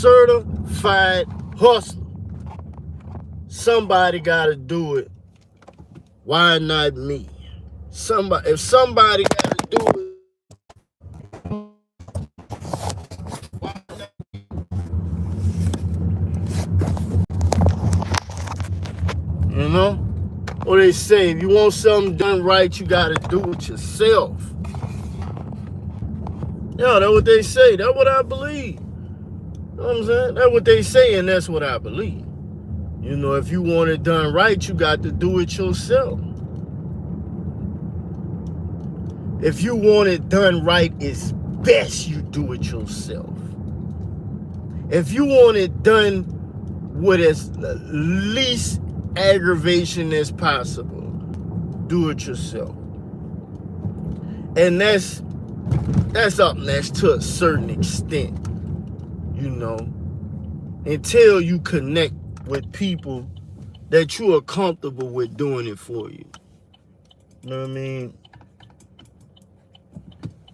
certified hustler. Somebody got to do it. Why not me? If somebody got to do it, you know? What they say, if you want something done right, you got to do it yourself. Yeah, that's what they say. That's what I believe. You know what I'm saying? That's what they say, and that's what I believe. You know, if you want it done right, you got to do it yourself. If you want it done right, it's best you do it yourself. If you want it done with as least aggravation as possible, do it yourself. And that's something that's to a certain extent, you know, until you connect with people that you are comfortable with doing it for you. You know what I mean?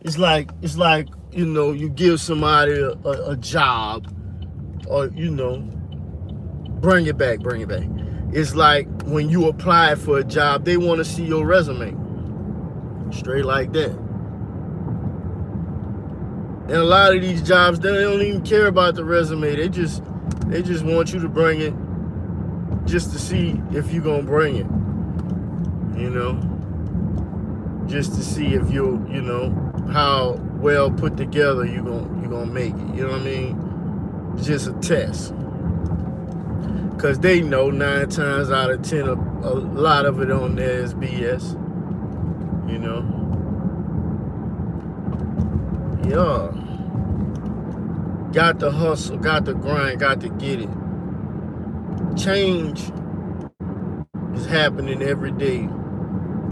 It's like, you know, you give somebody a job, or, you know, bring it back. It's like when you apply for a job, they want to see your resume. Straight like that. And a lot of these jobs, they don't even care about the resume. They just want you to bring it just to see if you're going to bring it. You know? Just to see if you know, how well put together you're gonna make it. You know what I mean? It's just a test. Because they know 9 times out of 10, a lot of it on there is BS. You know? Yeah. Got to hustle, got to grind, got to get it. Change is happening every day.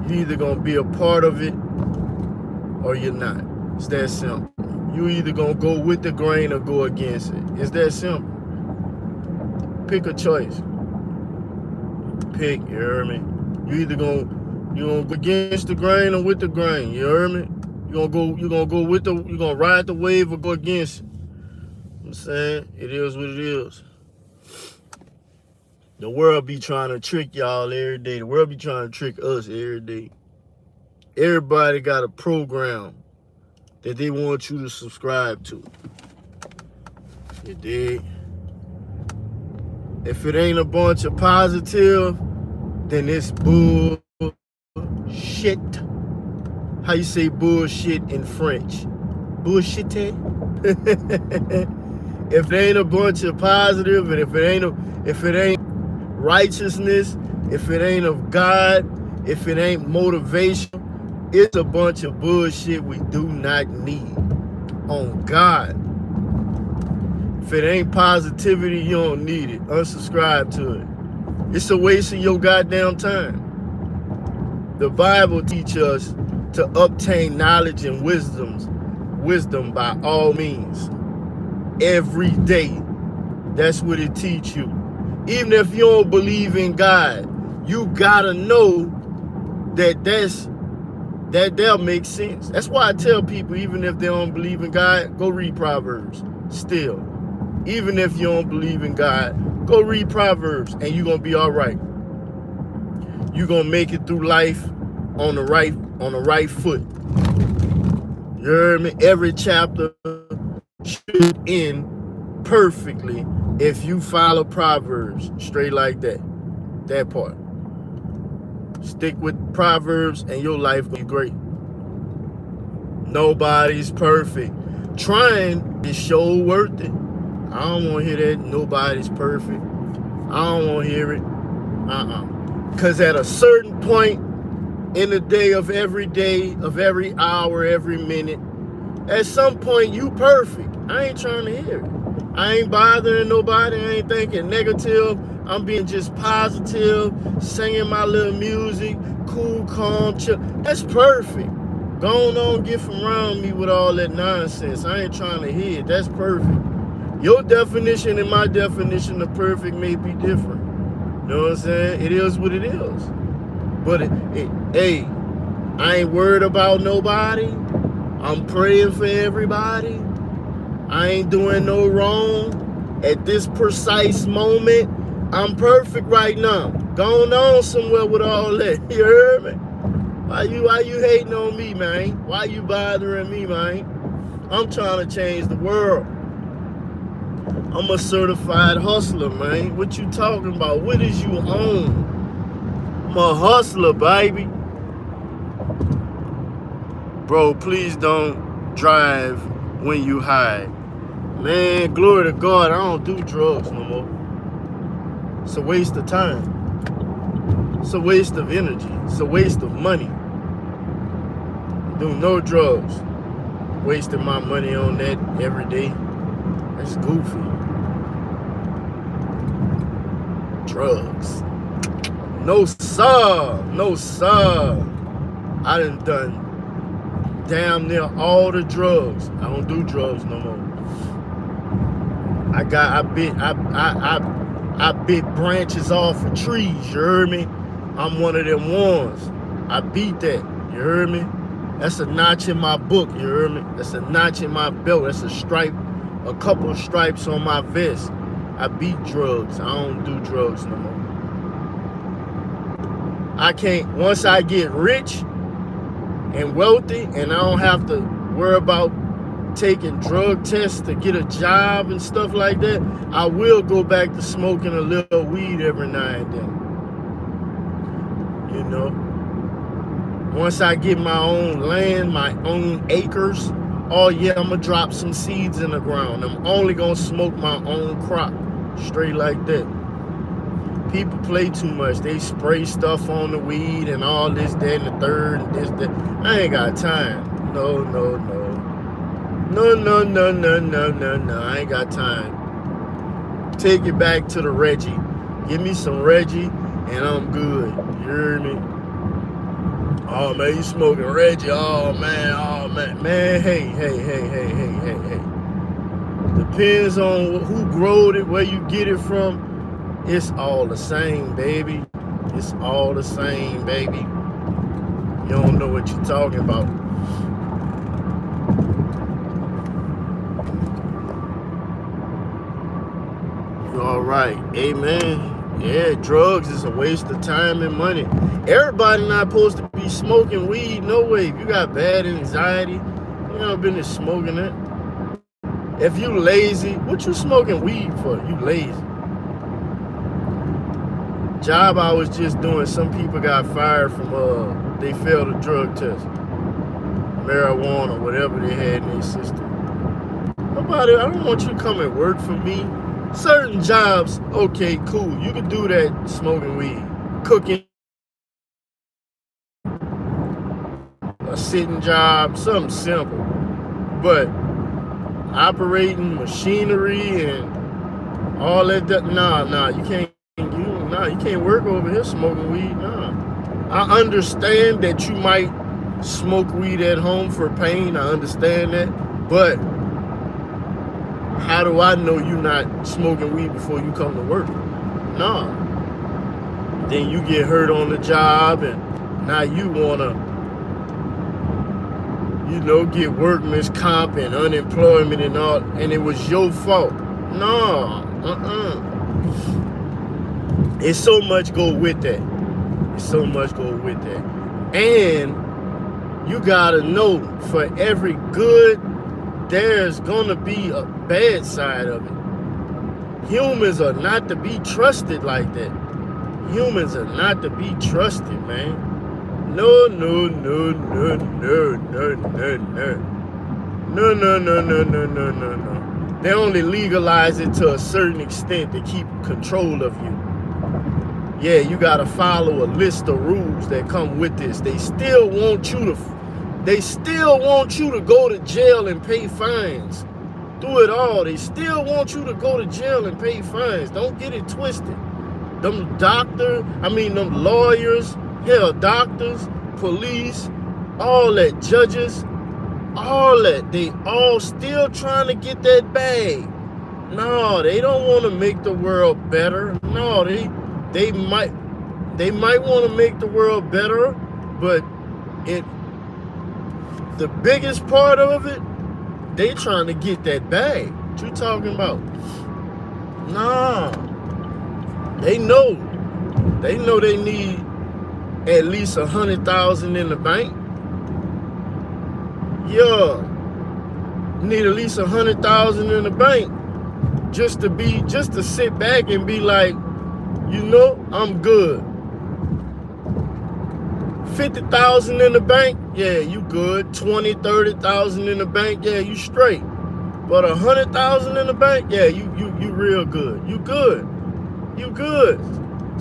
You're either going to be a part of it or you're not. It's that simple. You either going to go with the grain or go against it. It's that simple. Pick a choice. Pick, you heard me? You either going to go against the grain or with the grain, you heard me? You're going to ride the wave or go against it. I'm saying, it is what it is. The world be trying to trick y'all every day. The world be trying to trick us every day. Everybody got a program that they want you to subscribe to. You dig? If it ain't a bunch of positive, then it's bullshit. How you say bullshit in French? Bullshit. If there ain't a bunch of positive, and if it ain't righteousness, if it ain't of God, if it ain't motivation, it's a bunch of bullshit we do not need. On God. If it ain't positivity, you don't need it. Unsubscribe to it. It's a waste of your goddamn time. The Bible teaches us to obtain knowledge and wisdom by all means. Every day. That's what it teaches you. Even if you don't believe in God, you gotta know that that'll make sense. That's why I tell people, even if they don't believe in God, go read Proverbs. Still, even if you don't believe in God, go read Proverbs, and you're gonna be all right. You're gonna make it through life on the right foot. You heard me? Every chapter should end perfectly if you follow Proverbs straight like that. That part. Stick with Proverbs and your life will be great. Nobody's perfect. Trying is sure worth it. I don't want to hear that nobody's perfect. I don't want to hear it. Because at a certain point in the day, of every hour, every minute, at some point you perfect. I ain't trying to hear it. I ain't bothering nobody. I ain't thinking negative. I'm being just positive, singing my little music, cool, calm, chill. That's perfect. Go on, get from around me with all that nonsense. I ain't trying to hear it. That's perfect. Your definition and my definition of perfect may be different. You know what I'm saying? It is what it is. But, hey, I ain't worried about nobody. I'm praying for everybody. I ain't doing no wrong. At this precise moment, I'm perfect right now. Going on somewhere with all that. You heard me? Why you hating on me, man? Why you bothering me, man? I'm trying to change the world. I'm a certified hustler, man. What you talking about? What is you own? I'm a hustler, baby. Bro, please don't drive when you high. Man, glory to God, I don't do drugs no more. It's a waste of time. It's a waste of energy. It's a waste of money. Do no drugs. Wasting my money on that every day. That's goofy. Drugs. No sir. No sir. I done damn near all the drugs. I don't do drugs no more. I bit branches off of trees, you heard me? I'm one of them ones. I beat that, you heard me? That's a notch in my book, you heard me? That's a notch in my belt. That's a stripe, a couple of stripes on my vest. I beat drugs. I don't do drugs no more. I can't, once I get rich and wealthy and I don't have to worry about taking drug tests to get a job and stuff like that, I will go back to smoking a little weed every now and then. You know, once I get my own land, my own acres, oh yeah, I'm gonna drop some seeds in the ground. I'm only gonna smoke my own crop, straight like that. People play too much. They spray stuff on the weed and all this, that, and the third, and this, that. I ain't got time. No. No. I ain't got time. Take it back to the Reggie. Give me some Reggie and I'm good. You heard me? Oh man, you smoking Reggie. Oh man. Man, hey. Depends on who growed it, where you get it from. It's all the same, baby. It's all the same, baby. You don't know what you're talking about. All right, amen. Yeah, drugs is a waste of time and money. Everybody not supposed to be smoking weed. No way. If you got bad anxiety, you know, been smoking it. If you lazy, what you smoking weed for? You lazy. Job I was just doing, some people got fired from they failed a drug test. Marijuana, whatever they had in their system. Nobody, I don't want you to come and work for me. Certain jobs, okay, cool. You can do that smoking weed. Cooking, a sitting job, something simple. But operating machinery and all that, nah, you can't work over here smoking weed, nah. I understand that you might smoke weed at home for pain, I understand that, but how do I know you're not smoking weed before you come to work? Nah. Then you get hurt on the job and now you wanna, you know, get workman's comp and unemployment and all, and it was your fault. No, It's so much go with that. And you gotta know, for every good, there's gonna be a bad side of it. Humans are not to be trusted like that. Humans are not to be trusted, man. No. They only legalize it to a certain extent to keep control of you. Yeah, you gotta follow a list of rules that come with this. They still want you to go to jail and pay fines. Through it all, they still want you to go to jail and pay fines. Don't get it twisted. Them lawyers, hell, doctors, police, all that, judges, all that, they all still trying to get that bag. No, they don't want to make the world better. No, they might want to make the world better, but the biggest part of it, they trying to get that bag. What you talking about? Nah, they know. They know they need at least 100,000 in the bank. Yeah, need at least 100,000 in the bank just to sit back and be like, you know, I'm good. 50,000 in the bank, yeah, you good. 20, 30,000 in the bank, yeah, you straight. But 100,000 in the bank, yeah, you real good. You good. You good.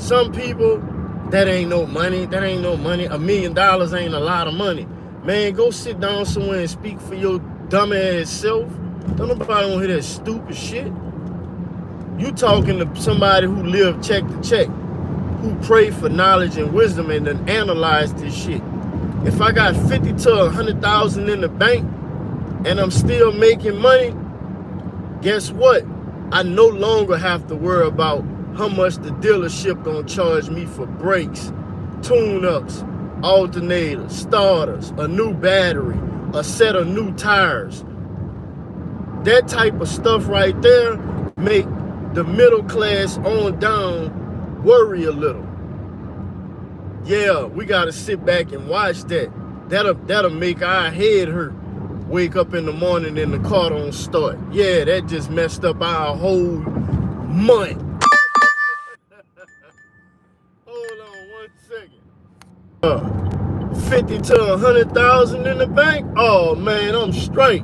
Some people, that ain't no money. That ain't no money. $1 million ain't a lot of money. Man, go sit down somewhere and speak for your dumb ass self. Don't nobody want to hear that stupid shit. You talking to somebody who lived check to check, who pray for knowledge and wisdom and then analyze this shit. If I got 50 to 100,000 in the bank and I'm still making money, guess what? I no longer have to worry about how much the dealership gonna charge me for brakes, tune-ups, alternators, starters, a new battery, a set of new tires. That type of stuff right there make the middle class on down worry a little. Yeah, we gotta sit back and watch that. That'll make our head hurt. Wake up in the morning and the car don't start. Yeah, that just messed up our whole month. Hold on 1 second. 50 to 100,000 in the bank? Oh man, I'm straight.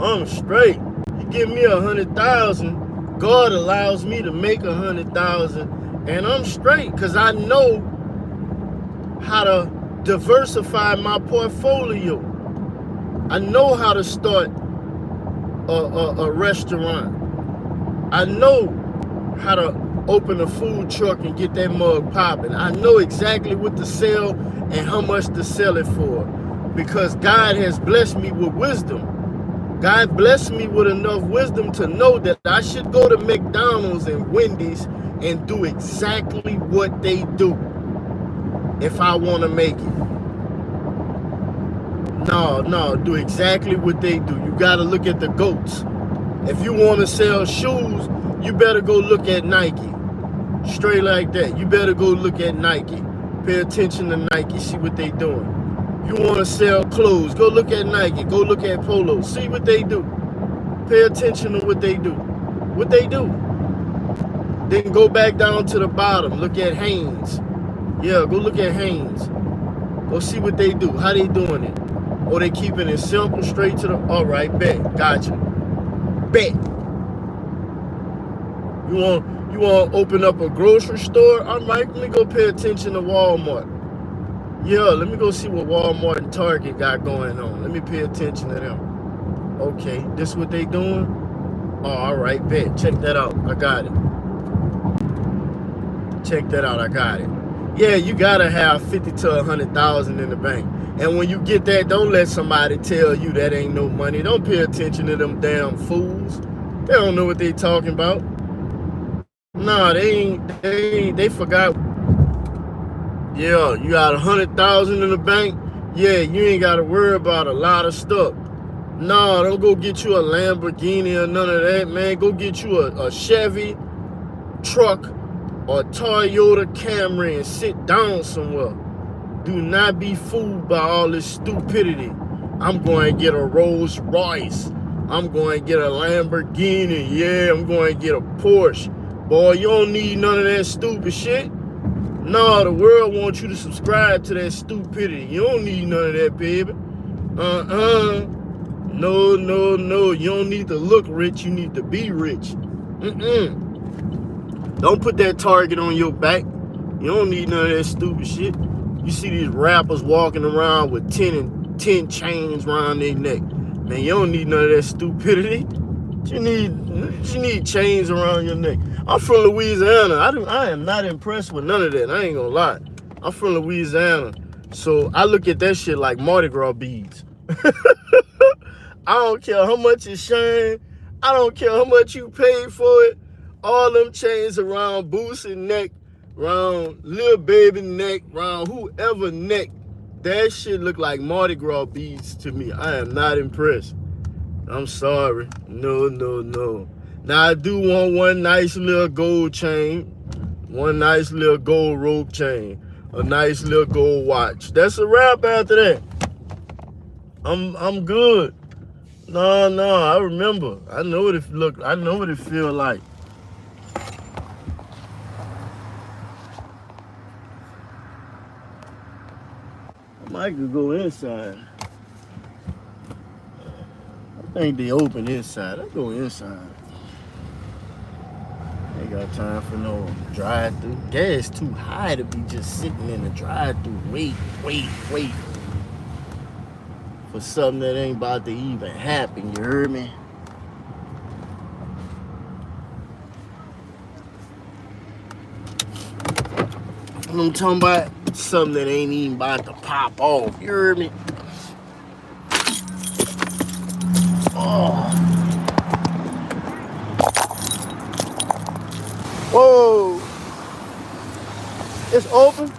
I'm straight. You give me 100,000, God allows me to make 100,000, and I'm straight because I know how to diversify my portfolio. I know how to start a restaurant. I know how to open a food truck and get that mug popping. I know exactly what to sell and how much to sell it for, because God has blessed me with wisdom. God blessed me with enough wisdom to know that I should go to McDonald's and Wendy's and do exactly what they do if I want to make it. No, do exactly what they do. You got to look at the GOATs. If you want to sell shoes, you better go look at Nike. Straight like that. You better go look at Nike. Pay attention to Nike. See what they doing. You want to sell clothes, go look at Nike. Go look at Polo. See what they do. Pay attention to what they do. What they do. Then go back down to the bottom. Look at Hanes. Yeah, go look at Hanes. Go see what they do. How they doing it. Or they keeping it simple, straight to the, all right, bet, gotcha. Bet. You want to open up a grocery store? All right, let me go pay attention to Walmart. Yeah, let me go see what Walmart and Target got going on. Let me pay attention to them. Okay, this what they doing? Oh, all right, bet. Check that out. I got it. Check that out. I got it. Yeah, you gotta have 50 to 100,000 in the bank. And when you get that, don't let somebody tell you that ain't no money. Don't pay attention to them damn fools. They don't know what they talking about. Nah, they forgot. Yeah, you got 100,000 in the bank. Yeah, you ain't gotta worry about a lot of stuff. Nah, don't go get you a Lamborghini or none of that, man. Go get you a Chevy truck or a Toyota Camry and sit down somewhere. Do not be fooled by all this stupidity. I'm going to get a Rolls Royce. I'm going to get a Lamborghini. Yeah, I'm going to get a Porsche. Boy, you don't need none of that stupid shit. No, the world wants you to subscribe to that stupidity. You don't need none of that, baby. No. You don't need to look rich. You need to be rich. Don't put that target on your back. You don't need none of that stupid shit. You see these rappers walking around with 10 chains around their neck. Man, you don't need none of that stupidity. You need chains around your neck. I'm from Louisiana. I am not impressed with none of that. I ain't gonna lie. I'm from Louisiana. So I look at that shit like Mardi Gras beads. I don't care how much it shine. I don't care how much you paid for it. All them chains around Boosie neck, around Lil Baby neck, around whoever neck, that shit look like Mardi Gras beads to me. I am not impressed. I'm sorry. No. Now I do want one nice little gold chain, one nice little gold rope chain, a nice little gold watch. That's a wrap after that. I'm good. No, I remember. I know what it look. I know what it feel like. I might could go inside. I think they open inside. I go inside. Ain't got time for no drive-through. Gas too high to be just sitting in the drive-through. Wait for something that ain't about to even happen. You heard me? I'm talking about something that ain't even about to pop off. You heard me? Oh. Whoa. It's open?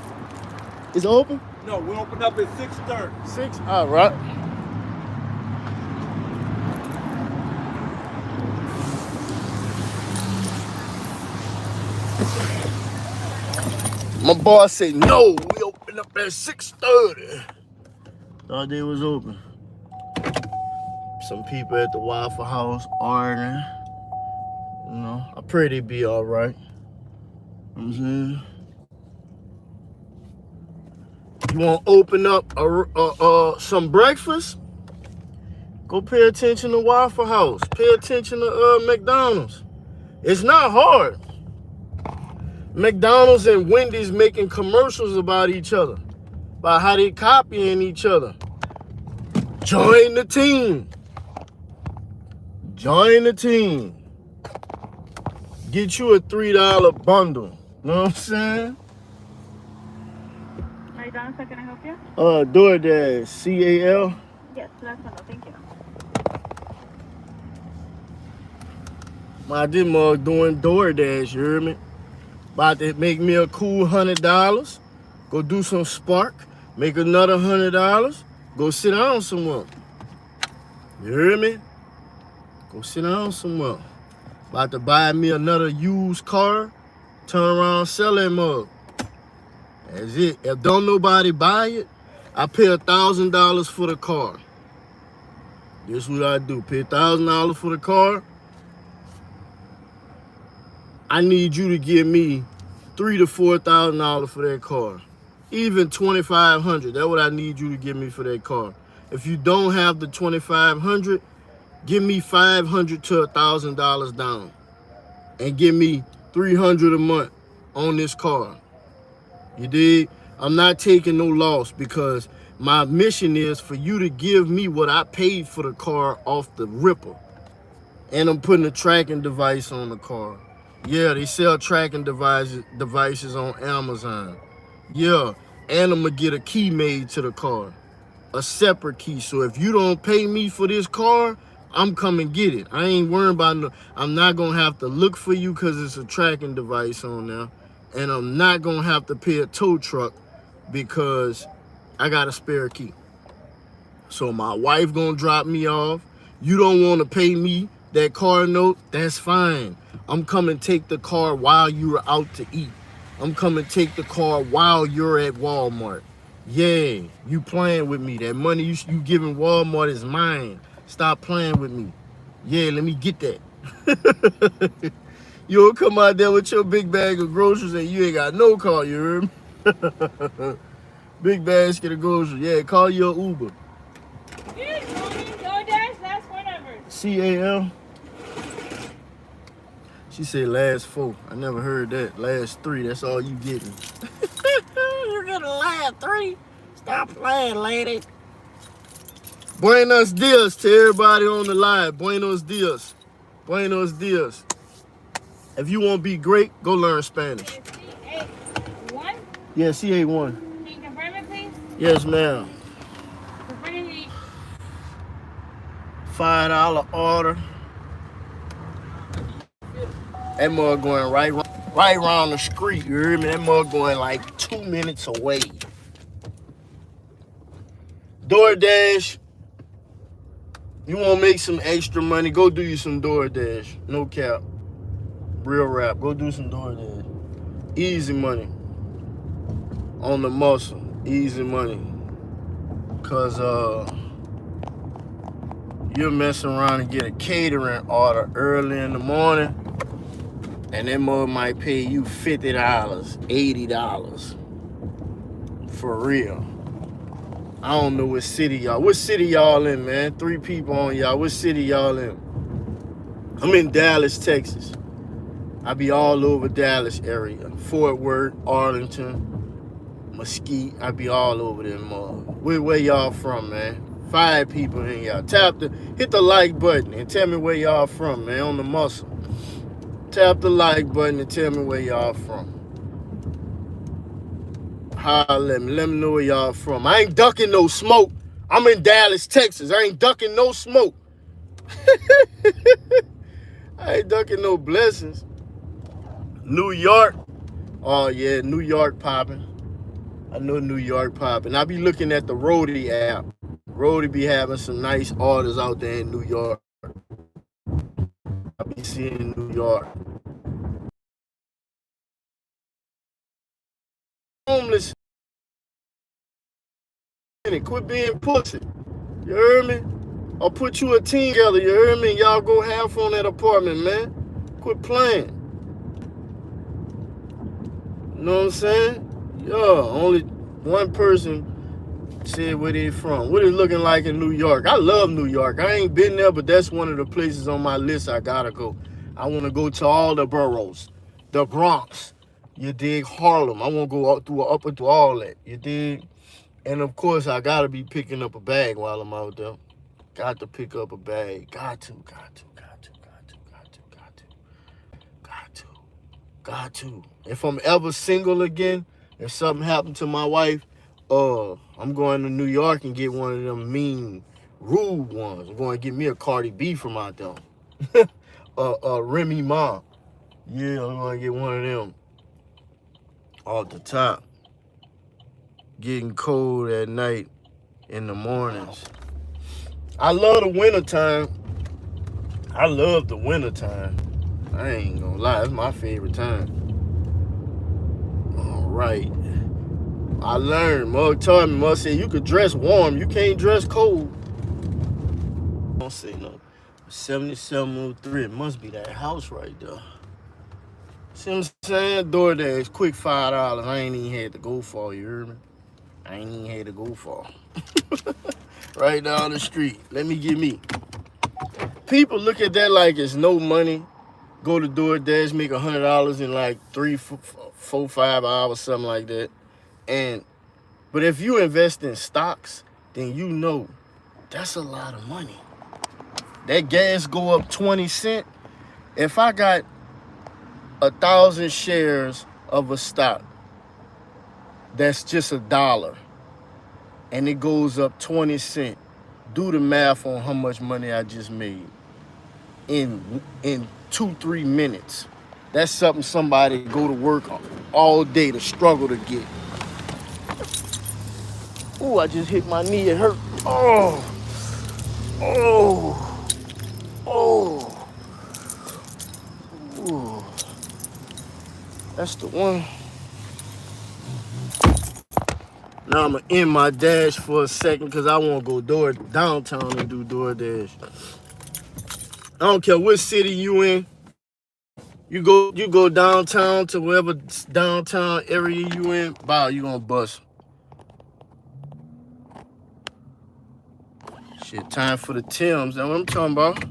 It's open? No, we open up at 6:30. 6? All right. My boss said, no, we open up at 6:30. Thought they was open. Some people at the Waffle House arguing. You know, I pray they be all right. You know what I'm saying? You want to open up some breakfast? Go pay attention to Waffle House. Pay attention to McDonald's. It's not hard. McDonald's and Wendy's making commercials about each other, about how they copying each other. Join the team. Join the team. Get you a $3 bundle. You know what I'm saying? McDonald's, how can I help you? DoorDash, CAL. Yes, last one, thank you. I did more doing DoorDash, you hear me? About to make me a cool $100. Go do some Spark. Make another $100. Go sit down somewhere. You hear me? Go sit down somewhere. About to buy me another used car. Turn around, sell that mug. That's it. If don't nobody buy it, I pay $1,000 for the car. This is what I do. Pay $1,000 for the car. I need you to give me $3,000 to $4,000 for that car. Even $2,500. That's what I need you to give me for that car. If you don't have the $2,500, give me $500 to $1,000 down, and give me $300 a month on this car. You dig? I'm not taking no loss, because my mission is for you to give me what I paid for the car off the ripper. And I'm putting a tracking device on the car. Yeah, they sell tracking devices on Amazon. Yeah, and I'm gonna get a key made to the car, a separate key. So if you don't pay me for this car, I'm coming get it. I ain't worrying about no. I'm not gonna have to look for you because it's a tracking device on there, and I'm not gonna have to pay a tow truck because I got a spare key. So my wife gonna drop me off. You don't want to pay me that car note? That's fine. I'm coming take the car while you're out to eat. I'm coming take the car while you're at Walmart. Yeah, you playing with me. That money you giving Walmart is mine. Stop playing with me. Yeah, let me get that. You don't come out there with your big bag of groceries and you ain't got no car, you heard me? Big basket of groceries. Yeah, call your Uber. DoorDash, last four numbers. CAL. She said last 4. I never heard that. Last 3. That's all you getting. You're gonna last 3. Stop playing, lady. Buenos dias to everybody on the live. Buenos dias. Buenos dias. If you want to be great, go learn Spanish. C81? Yeah, C81. Can you confirm it, please? Yes, ma'am. $5 order. That mug going right around the street. You hear me? That mug going like 2 minutes away. DoorDash. You want to make some extra money, go do you some DoorDash. No cap. Real rap. Go do some DoorDash. Easy money. On the muscle. Easy money. Because you'll mess around and get a catering order early in the morning, and that mother might pay you $50, $80. For real. I don't know what city y'all. What city y'all in, man? 3 people on y'all. What city y'all in? I'm in Dallas, Texas. I be all over Dallas area. Fort Worth, Arlington, Mesquite. I be all over there, mother. Where y'all from, man? 5 people in y'all. Hit the like button and tell me where y'all from, man, on the muscle. Tap the like button and tell me where y'all from. Holla at me. Let me know where y'all from. I ain't ducking no smoke. I'm in Dallas, Texas. I ain't ducking no smoke. I ain't ducking no blessings. New York. Oh, yeah, New York popping. I know New York popping. I be looking at the Roadie app. Roadie be having some nice orders out there in New York. I be seeing New York. Homeless. Quit being pussy. You heard me? I'll put you a team together. You heard me? Y'all go half on that apartment, man. Quit playing. You know what I'm saying? Yeah, only one person said where they from. What it looking like in New York? I love New York. I ain't been there, but that's one of the places on my list I gotta go. I want to go to all the boroughs. The Bronx. You dig? Harlem. I want to go up into all that. You dig? And of course, I gotta be picking up a bag while I'm out there. Got to pick up a bag. Got to. If I'm ever single again, if something happened to my wife, I'm going to New York and get one of them mean, rude ones. I'm going to get me a Cardi B from out there. Remy Ma. Yeah, I'm going to get one of them. Off the top. Getting cold at night, in the mornings. I love the wintertime. I love the wintertime. I ain't gonna lie, it's my favorite time. All right. I learned. Mug told me, Mug said, you could dress warm, you can't dress cold. Don't say no. 7703, it must be that house right there. See what I'm saying? DoorDash, quick $5. I ain't even had to go for, you heard me? I ain't even had to go for. Right down the street. Let me get me. People look at that like it's no money. Go to DoorDash, make $100 in like 3, 4, 5 hours, something like that. But if you invest in stocks, then you know that's a lot of money. That gas go up 20 cents. If I got 1,000 shares of a stock, that's just $1, and it goes up 20 cents. Do the math on how much money I just made in 2-3 minutes. That's something somebody go to work all day to struggle to get. Ooh, I just hit my knee. It hurt. Oh. Ooh. That's the one. Now I'm going to end my dash for a second because I want to go downtown and do DoorDash. I don't care what city you in. You go downtown to wherever downtown area you in. Wow, you going to bust. Shit, time for the Timbs. That's what I'm talking about.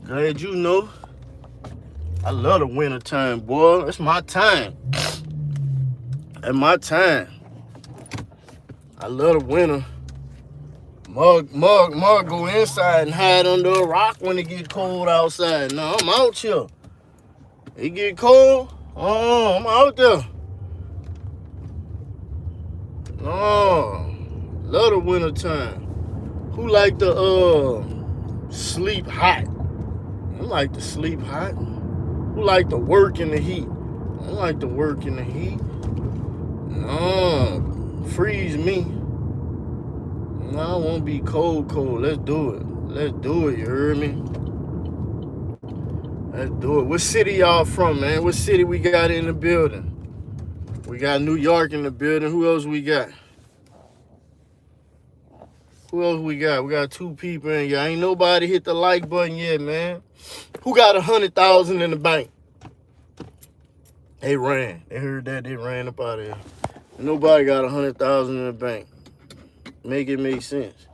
Glad you know. I love the winter time, boy. It's my time. At my time. I love the winter. Mug go inside and hide under a rock when it get cold outside. No, I'm out here. It get cold. Oh, I'm out there. Oh, love the winter time. Who like to sleep hot? I like to sleep hot. Who like to work in the heat? I like to work in the heat. No, freeze me. No, I won't be cold. Let's do it. Let's do it, you heard me? Let's do it. What city y'all from, man? What city we got in the building? We got New York in the building. Who else we got? Who else we got? We got 2 people in here. Ain't nobody hit the like button yet, man. Who got 100,000 in the bank? They ran. They heard that. They ran up out of here. Nobody got 100,000 in the bank. Make it make sense.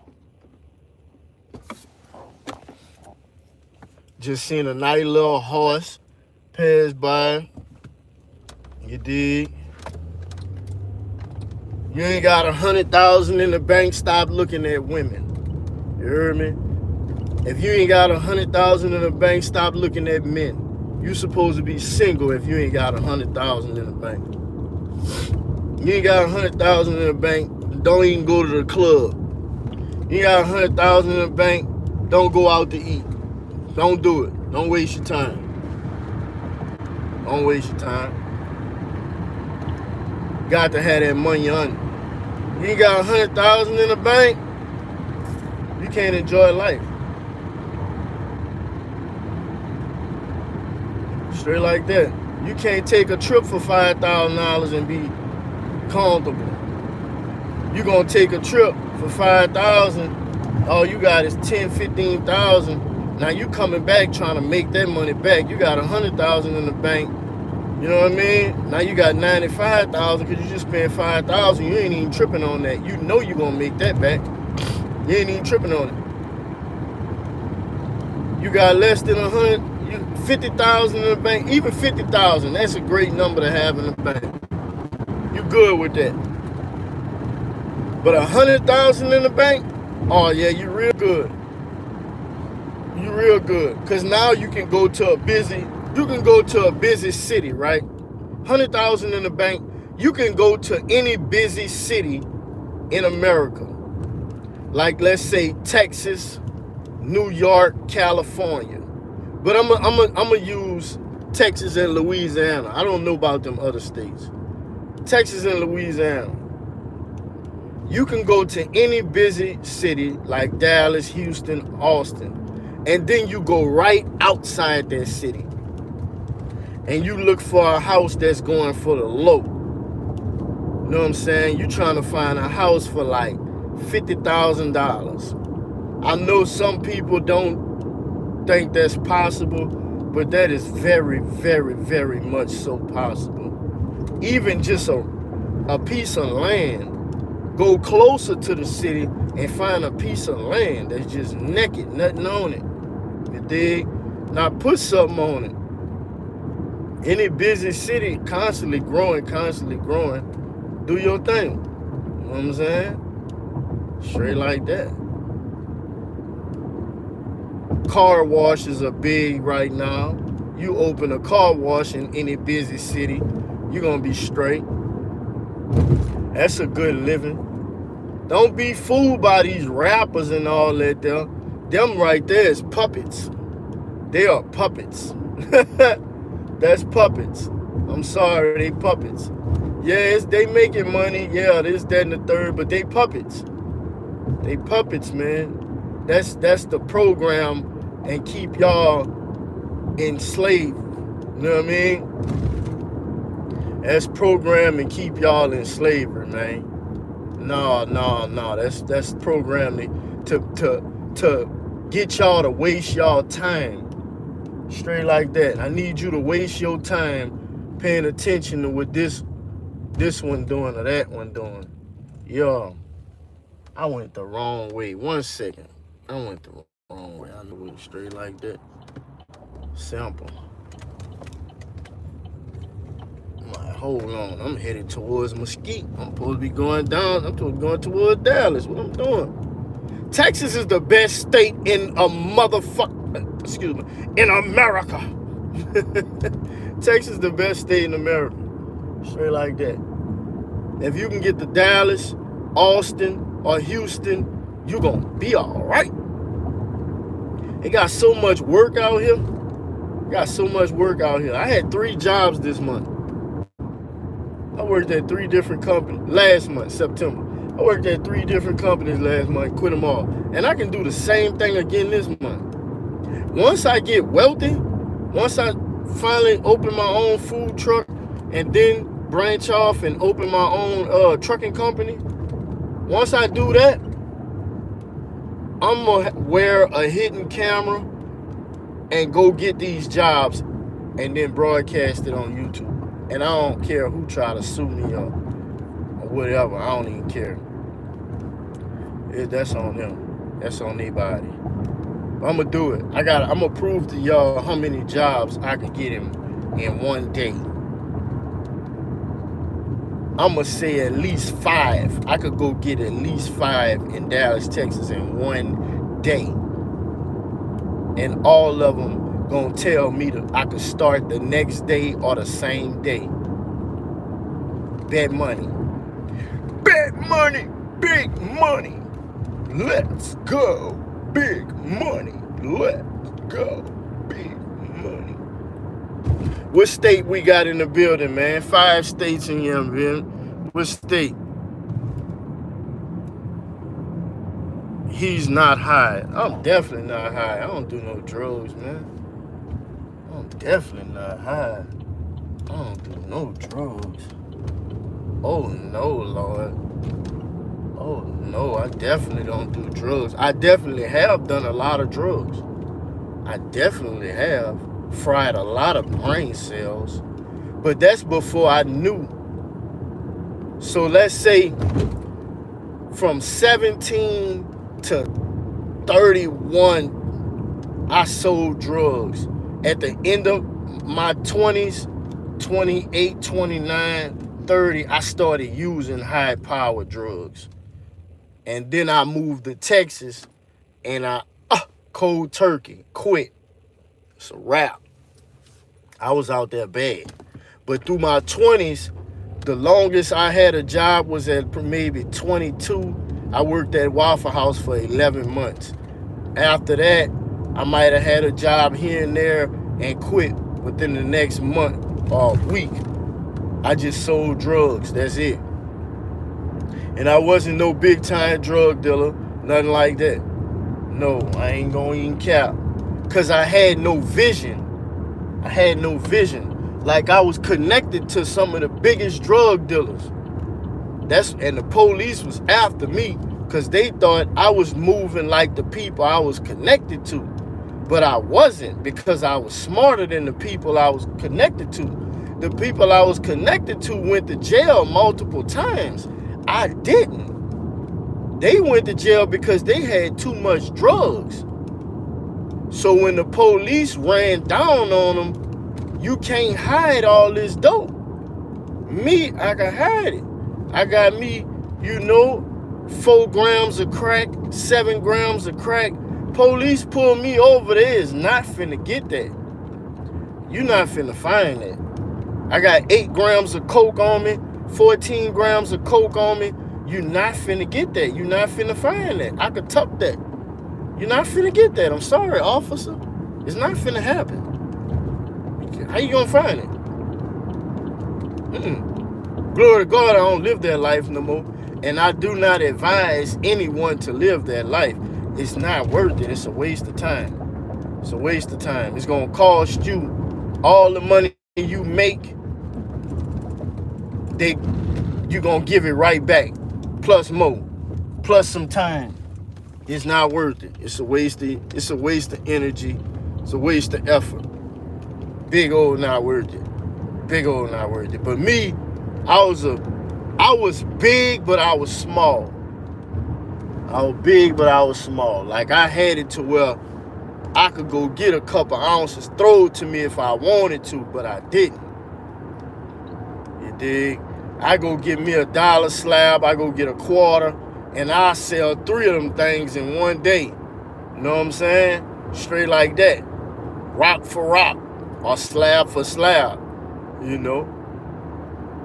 Just seen a nice little horse pass by. You dig? You ain't got 100,000 in the bank, stop looking at women. You heard me? If you ain't got 100,000 in the bank, stop looking at men. You supposed to be single if you ain't got 100,000 in the bank. You ain't got 100,000 in the bank, don't even go to the club. You ain't got 100,000 in the bank, don't go out to eat. Don't do it. Don't waste your time. Don't waste your time. Got to have that money on you. You ain't got 100,000 in the bank, you can't enjoy life. Straight like that. You can't take a trip for $5,000 and be comfortable. You gonna take a trip for 5,000, all you got is 10, 15,000. Now you coming back trying to make that money back. You got 100,000 in the bank. You know what I mean? Now you got 95,000 because you just spent 5,000. You ain't even tripping on that. You know you gonna make that back. You ain't even tripping on it. You got less than 50,000 in the bank. Even 50,000, that's a great number to have in the bank. You good with that. But 100,000 in the bank, oh yeah, you real good. You real good. Cause now you can go to a busy city, right? 100,000 in the bank, you can go to any busy city in America. Like let's say Texas, New York, California. But I'm gonna use Texas and Louisiana. I don't know about them other states. Texas and Louisiana. You can go to any busy city like Dallas, Houston, Austin, and then you go right outside that city and you look for a house that's going for the low. You know what I'm saying? You trying to find a house for like $50,000. I know some people don't think that's possible, but that is very, very, very much so possible. Even just a piece of land. Go closer to the city and find a piece of land that's just naked, nothing on it. You dig? Now put something on it. Any busy city, constantly growing. Do your thing. You know what I'm saying? Straight like that. Car washes are big right now. You open a car wash in any busy city, you're gonna be straight. That's a good living. Don't be fooled by these rappers and all that there. Them right there is puppets. They are puppets. That's puppets. I'm sorry, they puppets. Yes, they making money. Yeah, this, that, and the third, but they puppets. They puppets, man. That's the program and keep y'all enslaved. You know what I mean? That's program and keep y'all in slavery, man. No. That's programming to get y'all to waste y'all time. Straight like that. I need you to waste your time paying attention to what this one doing or that one doing. Yo, I went the wrong way. 1 second. I went the wrong way. I knew it straight like that. Simple. Like, hold on. I'm headed towards Mesquite. I'm supposed to be going down. I'm supposed to be going towards Dallas. What I'm doing? Texas is the best state in in America. Texas is the best state in America. Straight like that. If you can get to Dallas, Austin, or Houston, you're going to be all right. They got so much work out here. I had 3 jobs this month. I worked at 3 different companies last month, September. I worked at 3 different companies last month, quit them all. And I can do the same thing again this month. Once I get wealthy, once I finally open my own food truck and then branch off and open my own trucking company, once I do that, I'm gonna wear a hidden camera and go get these jobs and then broadcast it on YouTube. And I don't care who try to sue me or whatever. I don't even care. That's on them. That's on anybody. I'm gonna do it. I'm gonna prove to y'all how many jobs I could get in one day. I'm gonna say at least 5. I could go get at least 5 in Dallas, Texas in one day. And all of them gonna tell me that I could start the next day or the same day. Bet money. Bet money. Big money. Let's go. Big money. Let's go. Big money. What state we got in the building, man? 5 states in here, man. What state? He's not high. I'm definitely not high. I don't do no drugs, man. I'm definitely not high. I don't do no drugs. Oh no, Lord. Oh no, I definitely don't do drugs. I definitely have done a lot of drugs. I definitely have fried a lot of brain cells. But that's before I knew. So let's say from 17 to 31, I sold drugs. At the end of my 20s, 28, 29, 30, I started using high-powered drugs. And then I moved to Texas, and I cold turkey, quit. It's a wrap. I was out there bad. But through my 20s, the longest I had a job was at maybe 22. I worked at Waffle House for 11 months. After that, I might have had a job here and there and quit within the next month or week. I just sold drugs, that's it. And I wasn't no big time drug dealer, nothing like that. No, I ain't gonna even cap. Cause I had no vision. I had no vision. Like I was connected to some of the biggest drug dealers. And the police was after me because they thought I was moving like the people I was connected to. But I wasn't, because I was smarter than the people I was connected to. The people I was connected to went to jail multiple times. I didn't. They went to jail because they had too much drugs. So when the police ran down on them, you can't hide all this dope. Me, I can hide it. I got me, 4 grams of crack, 7 grams of crack. Police pull me over there is not finna get that. You not finna find that. I got 8 grams of coke on me, 14 grams of coke on me. You not finna get that. You not finna find that. I could tuck that. You're not finna get that. I'm sorry, officer. It's not finna happen. How you gonna find it? Glory to God, I don't live that life no more. And I do not advise anyone to live that life. It's not worth it. It's a waste of time. It's a waste of time. It's gonna cost you all the money you make. You're gonna give it right back. Plus more. Plus some time. It's not worth it. It's a waste of energy. It's a waste of effort. Big old not worth it. Big old not worth it. But me, I was big, but I was small. I was big, but I was small. Like I had it to where I could go get a couple ounces, throw it to me if I wanted to, but I didn't. You dig? I go get me $1 slab, I go get a quarter, and I sell 3 of them things in one day. You know what I'm saying? Straight like that. Rock for rock, or slab for slab,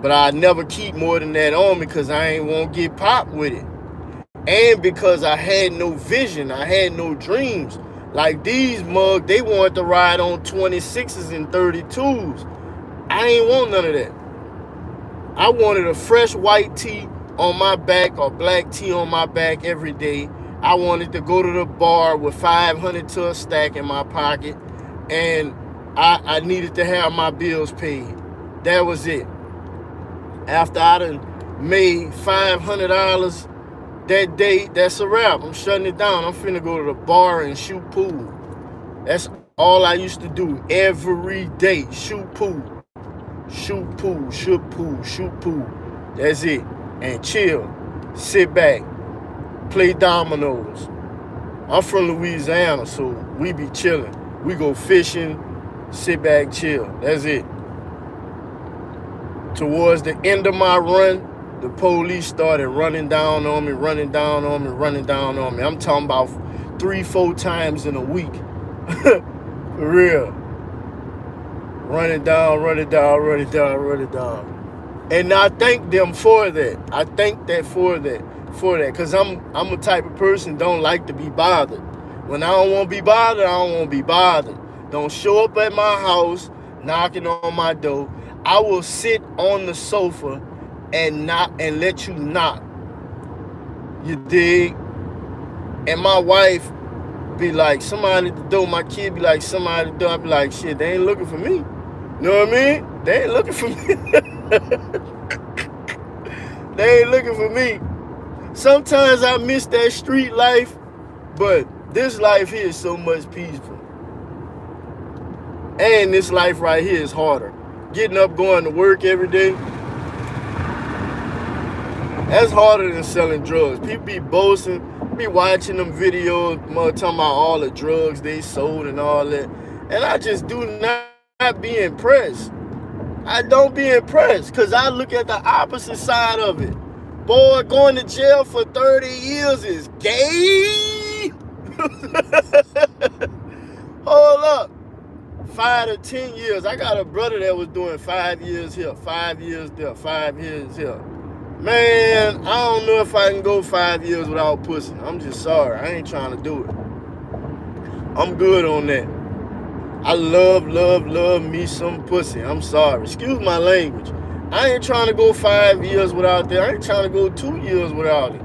But I never keep more than that on me because I ain't want to get popped with it. And because I had no vision, I had no dreams. Like these mugs, they wanted to ride on 26s and 32s. I ain't want none of that. I wanted a fresh white tee on my back or black tea on my back every day. I wanted to go to the bar with 500 to a stack in my pocket, and I needed to have my bills paid. That was it. After I done made $500 that day, that's a wrap. I'm shutting it down. I'm finna go to the bar and shoot pool. That's all I used to do every day. Shoot pool. Shoot pool, shoot pool, shoot pool. That's it. And chill. Sit back. Play dominoes. I'm from Louisiana, so we be chilling. We go fishing, sit back, chill. That's it. Towards the end of my run, the police started running down on me, running down on me, running down on me. I'm talking about 3-4 times in a week. For real. Running down, running down, running down, running down. And I thank them for that. I thank that for that. Because I'm a type of person don't like to be bothered. When I don't want to be bothered, I don't want to be bothered. Don't show up at my house knocking on my door. I will sit on the sofa and let you knock. You dig? And my wife be like, somebody at the door. My kid be like, somebody at the door. I be like, shit, they ain't looking for me. You know what I mean? They ain't looking for me. They ain't looking for me. Sometimes I miss that street life, but this life here is so much peaceful. And this life right here is harder. Getting up, going to work every day, that's harder than selling drugs. People be boasting, be watching them videos, talking about all the drugs they sold and all that. And I just do not be impressed. I don't be impressed because I look at the opposite side of it. Boy, going to jail for 30 years is gay. Hold up. 5 to 10 years. I got a brother that was doing 5 years here, 5 years there, 5 years here. Man, I don't know if I can go 5 years without pussy. I'm just sorry. I ain't trying to do it. I'm good on that. I love me some pussy. I'm sorry. Excuse my language. I ain't trying to go 5 years without that. I ain't trying to go 2 years without it.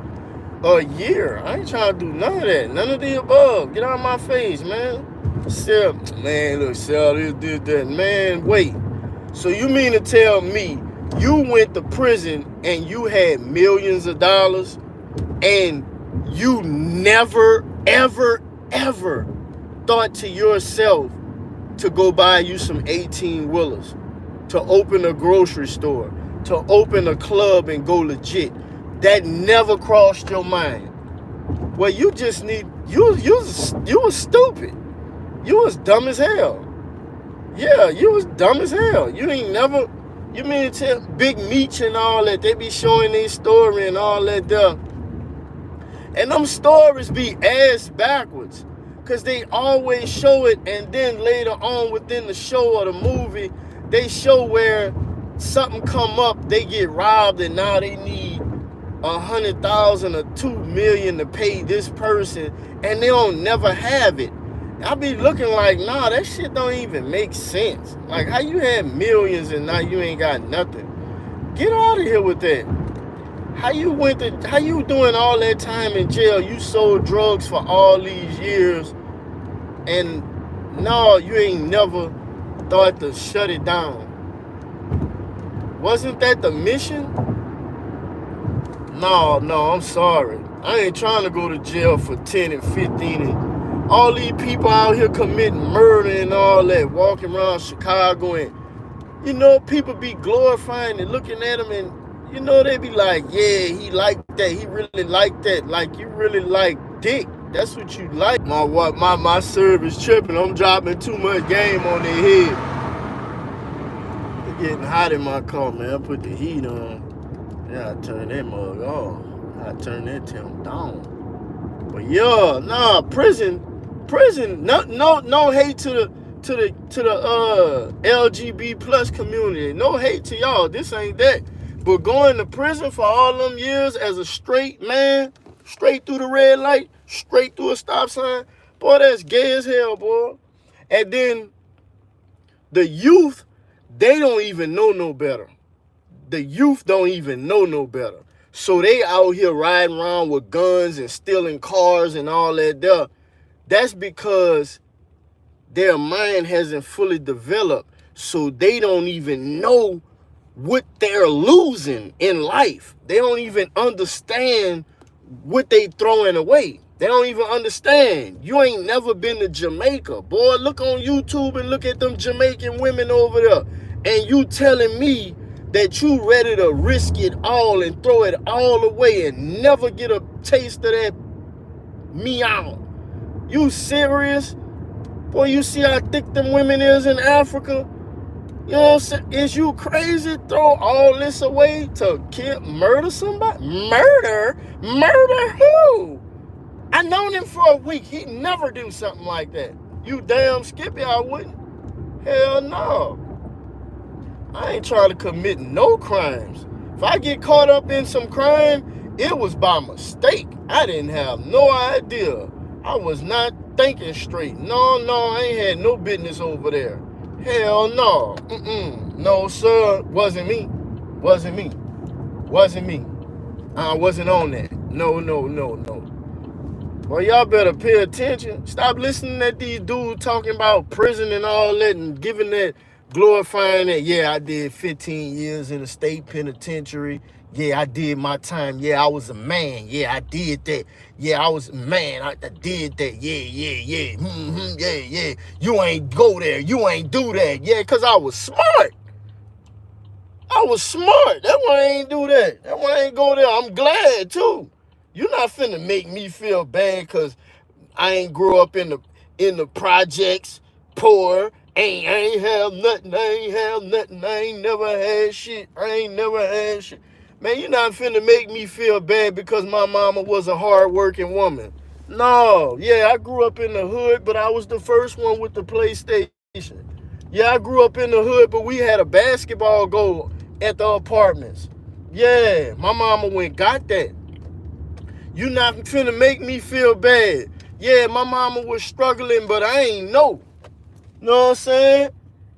A year. I ain't trying to do none of that. None of the above. Get out of my face, man. Sell, man, look, sell this, that. Man, wait. So you mean to tell me you went to prison and you had millions of dollars and you never, ever, ever thought to yourself to go buy you some 18-wheelers, to open a grocery store, to open a club and go legit? That never crossed your mind. Well, you just need, you was stupid. You was dumb as hell. Yeah, you was dumb as hell. You ain't never, you mean to tell Big Meech and all that, they be showing their story and all that stuff. And them stories be ass backwards. Because they always show it, and then later on within the show or the movie, they show where something come up, they get robbed, and now they need 100,000 or 2 million to pay this person, and they don't never have it. I be looking like, nah, that shit don't even make sense. Like, how you had millions and now you ain't got nothing? Get out of here with that. How you doing all that time in jail? You sold drugs for all these years, and no, you ain't never thought to shut it down. Wasn't that the mission? No, I'm sorry. I ain't trying to go to jail for 10 and 15 and all these people out here committing murder and all that, walking around Chicago, and you know, people be glorifying and looking at them, and you know, they be like, yeah, he like that, he really like that. Like, you really like dick. That's what you like. My service tripping. I'm dropping too much game on their head. It's getting hot in my car, man. I put the heat on. Yeah, I turn that mug off. I turn that temp down. But yeah, nah, prison. No hate to the LGBT plus community. No hate to y'all. This ain't that. But going to prison for all them years as a straight man, straight through the red light, straight through a stop sign, boy, that's gay as hell, boy. And then the youth, they don't even know no better. The youth don't even know no better. So they out here riding around with guns and stealing cars and all that there. That's because their mind hasn't fully developed. So they don't even know what they're losing in life. They don't even understand what they throwing away. They don't even understand. You ain't never been to Jamaica. Boy, look on YouTube and look at them Jamaican women over there. And you telling me that you ready to risk it all and throw it all away and never get a taste of that meow. You serious? Boy, you see how thick them women is in Africa? You know what I'm saying? Is you crazy? Throw all this away to murder somebody? Murder? Murder who? I known him for a week. He'd never do something like that. You damn Skippy, I wouldn't. Hell no. I ain't trying to commit no crimes. If I get caught up in some crime, it was by mistake. I didn't have no idea. I was not thinking straight. No, I ain't had no business over there. Hell no. No, sir. Wasn't me. I wasn't on that. No. Well, y'all better pay attention. Stop listening to these dudes talking about prison and all that and giving that, glorifying that. Yeah, I did 15 years in a state penitentiary. Yeah, I did my time. Yeah, I was a man. Yeah, I did that. Yeah, I was a man. I did that. Yeah. You ain't go there. You ain't do that. Yeah, because I was smart. That's why I ain't do that. That's why I ain't go there. I'm glad, too. You're not finna make me feel bad because I ain't grew up in the projects, poor. I ain't have nothing. I ain't never had shit. Man, you're not finna make me feel bad because my mama was a hard-working woman. No, yeah, I grew up in the hood, but I was the first one with the PlayStation. Yeah, I grew up in the hood, but we had a basketball goal at the apartments. Yeah, my mama got that. You not finna make me feel bad. Yeah, my mama was struggling, but I ain't know. Know what I'm saying?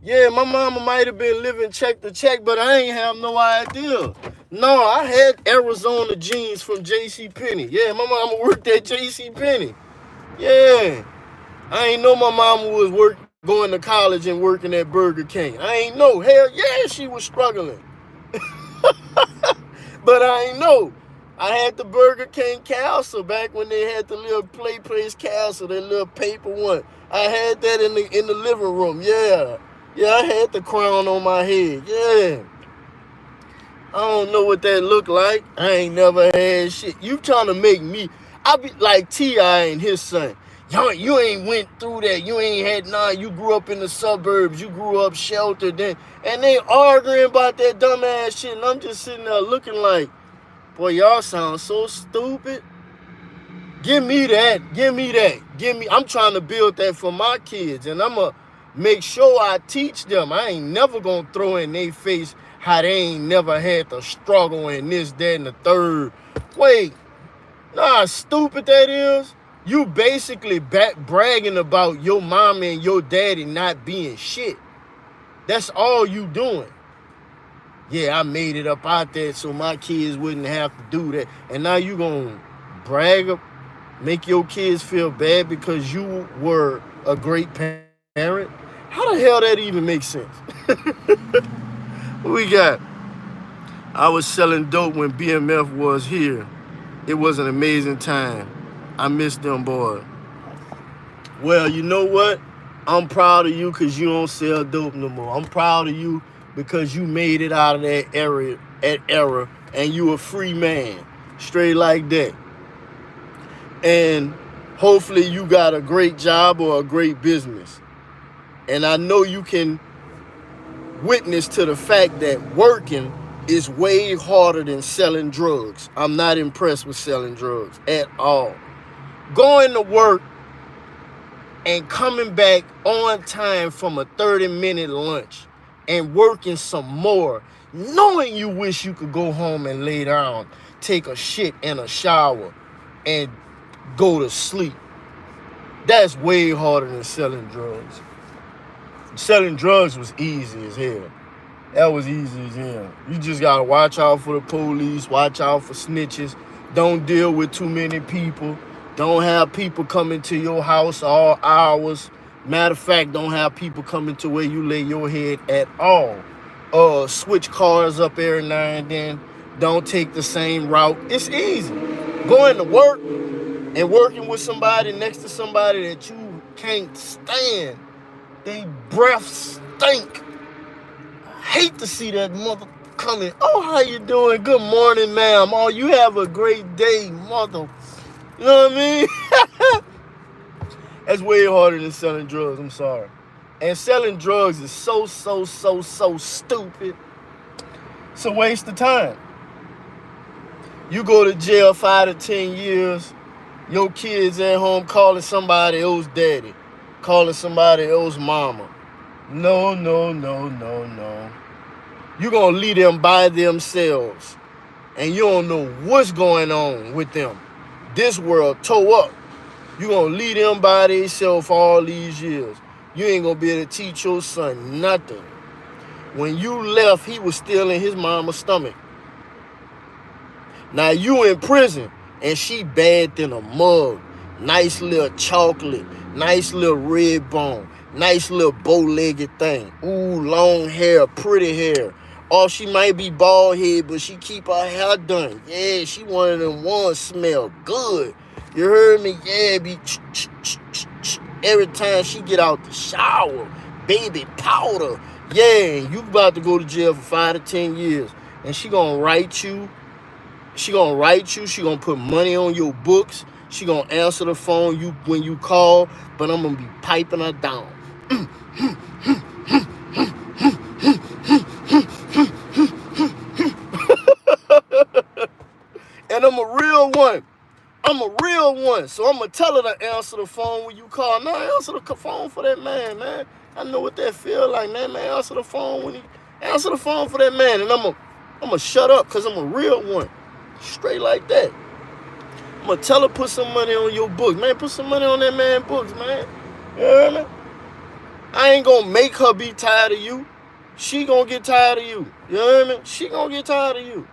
Yeah, my mama might have been living check to check, but I ain't have no idea. No, I had Arizona jeans from JCPenney. Yeah, my mama worked at JCPenney. Yeah. I ain't know my mama was going to college and working at Burger King. I ain't know. Hell yeah, she was struggling. But I ain't know. I had the Burger King castle back when they had the little place castle, that little paper one. I had that in the living room. Yeah, I had the crown on my head. Yeah. I don't know what that looked like. I ain't never had shit. You trying to make me, I be like T.I. and his son. You ain't went through that. You ain't had you grew up in the suburbs. You grew up sheltered. And they arguing about that dumbass shit. And I'm just sitting there looking like, boy, y'all sound so stupid. Give me that. I'm trying to build that for my kids. And I'm going to make sure I teach them. I ain't never going to throw in their face how they ain't never had to struggle and this, that, and the third. Wait, how stupid that is? You basically bragging about your mama and your daddy not being shit. That's all you doing. Yeah, I made it up out there so my kids wouldn't have to do that. And now you gonna brag, make your kids feel bad because you were a great parent? How the hell that even makes sense? What we got? I was selling dope when BMF was here. It was an amazing time. I miss them, boy. Well, you know what? I'm proud of you because you don't sell dope no more. I'm proud of you because you made it out of that era, and you a free man. Straight like that. And hopefully you got a great job or a great business. And I know you can witness to the fact that working is way harder than selling drugs. I'm not impressed with selling drugs at all. Going to work and coming back on time from a 30-minute lunch and working some more, knowing you wish you could go home and lay down, take a shit and a shower, and go to sleep. That's way harder than selling drugs. Selling drugs was easy as hell. That was easy as hell. You just gotta watch out for the police, watch out for snitches. Don't deal with too many people. Don't have people coming to your house all hours. Matter of fact, don't have people coming to where you lay your head at all. Switch cars up every now and then. Don't take the same route. It's easy. Going to work and working with somebody next to somebody that you can't stand. They breath stink. I hate to see that mother coming. Oh, how you doing? Good morning, ma'am. Oh, you have a great day, mother. You know what I mean? That's way harder than selling drugs. I'm sorry. And selling drugs is so stupid. It's a waste of time. You go to jail 5 to 10 years. Your kids at home calling somebody else daddy, calling somebody else mama. No. You're going to leave them by themselves. And you don't know what's going on with them. This world tore up. You're going to leave them by themselves all these years. You ain't going to be able to teach your son nothing. When you left, he was still in his mama's stomach. Now you in prison, and she bad than a mug. Nice little chocolate, nice little red bone, nice little bow-legged thing. Ooh, long hair, pretty hair. Or she might be bald head, but she keep her hair done. Yeah, she one of them ones smell good. You heard me? Yeah, be every time she get out the shower. Baby powder. Yeah, you about to go to jail for 5 to 10 years. And she gonna write you. She gonna put money on your books. She gonna answer the phone when you call, but I'm gonna be piping her down. And I'm a real one. So I'm gonna tell her to answer the phone when you call. No, answer the phone for that man. I know what that feel like, man. Answer the phone for that man. And I'm gonna shut up because I'm a real one. Straight like that. I'm gonna tell her put some money on your books. Man, put some money on that man's books, man. You hear me? I ain't gonna make her be tired of you. She gonna get tired of you. You hear me? She gonna get tired of you.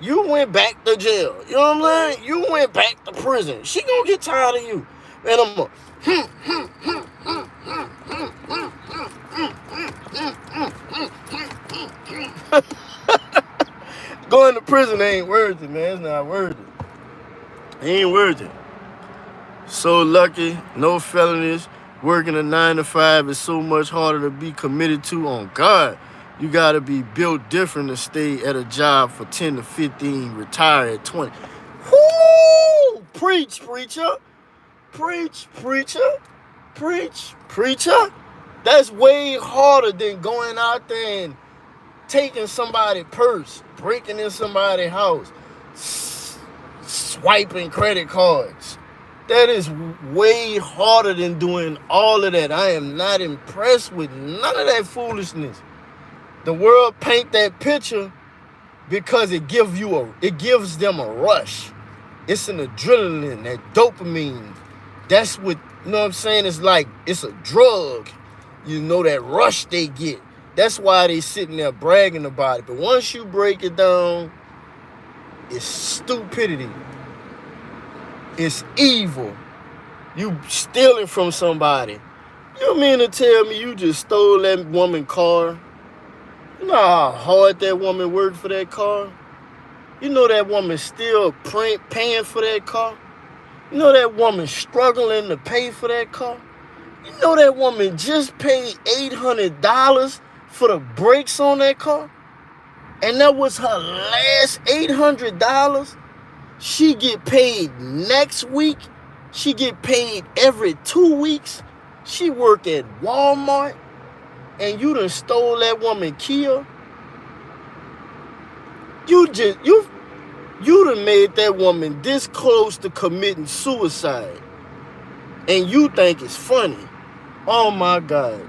You went back to jail. You know what I'm saying? You went back to prison. She gonna get tired of you. And I'm gonna going to prison ain't worth it, man. It's not worth it. It ain't worth it. So lucky, no felonies. Working a 9 to 5 is so much harder to be committed to on God. You got to be built different to stay at a job for 10 to 15, retire at 20. Whoo! Preach, preacher. Preach, preacher. Preach, preacher. That's way harder than going out there and taking somebody's purse, breaking in somebody's house, swiping credit cards. That is way harder than doing all of that. I am not impressed with none of that foolishness. The world paint that picture because it gives them a rush. It's an adrenaline, that dopamine. That's what, you know what I'm saying? It's like, it's a drug. You know, that rush they get. That's why they sitting there bragging about it. But once you break it down, it's stupidity. It's evil. You stealing from somebody. You mean to tell me you just stole that woman's car? You know how hard that woman worked for that car? You know that woman still paying for that car? You know that woman struggling to pay for that car? You know that woman just paid $800 for the brakes on that car? And that was her last $800? She get paid next week. She get paid every 2 weeks. She work at Walmart. And you done stole that woman Kia. You done made that woman this close to committing suicide. And you think it's funny. Oh my God.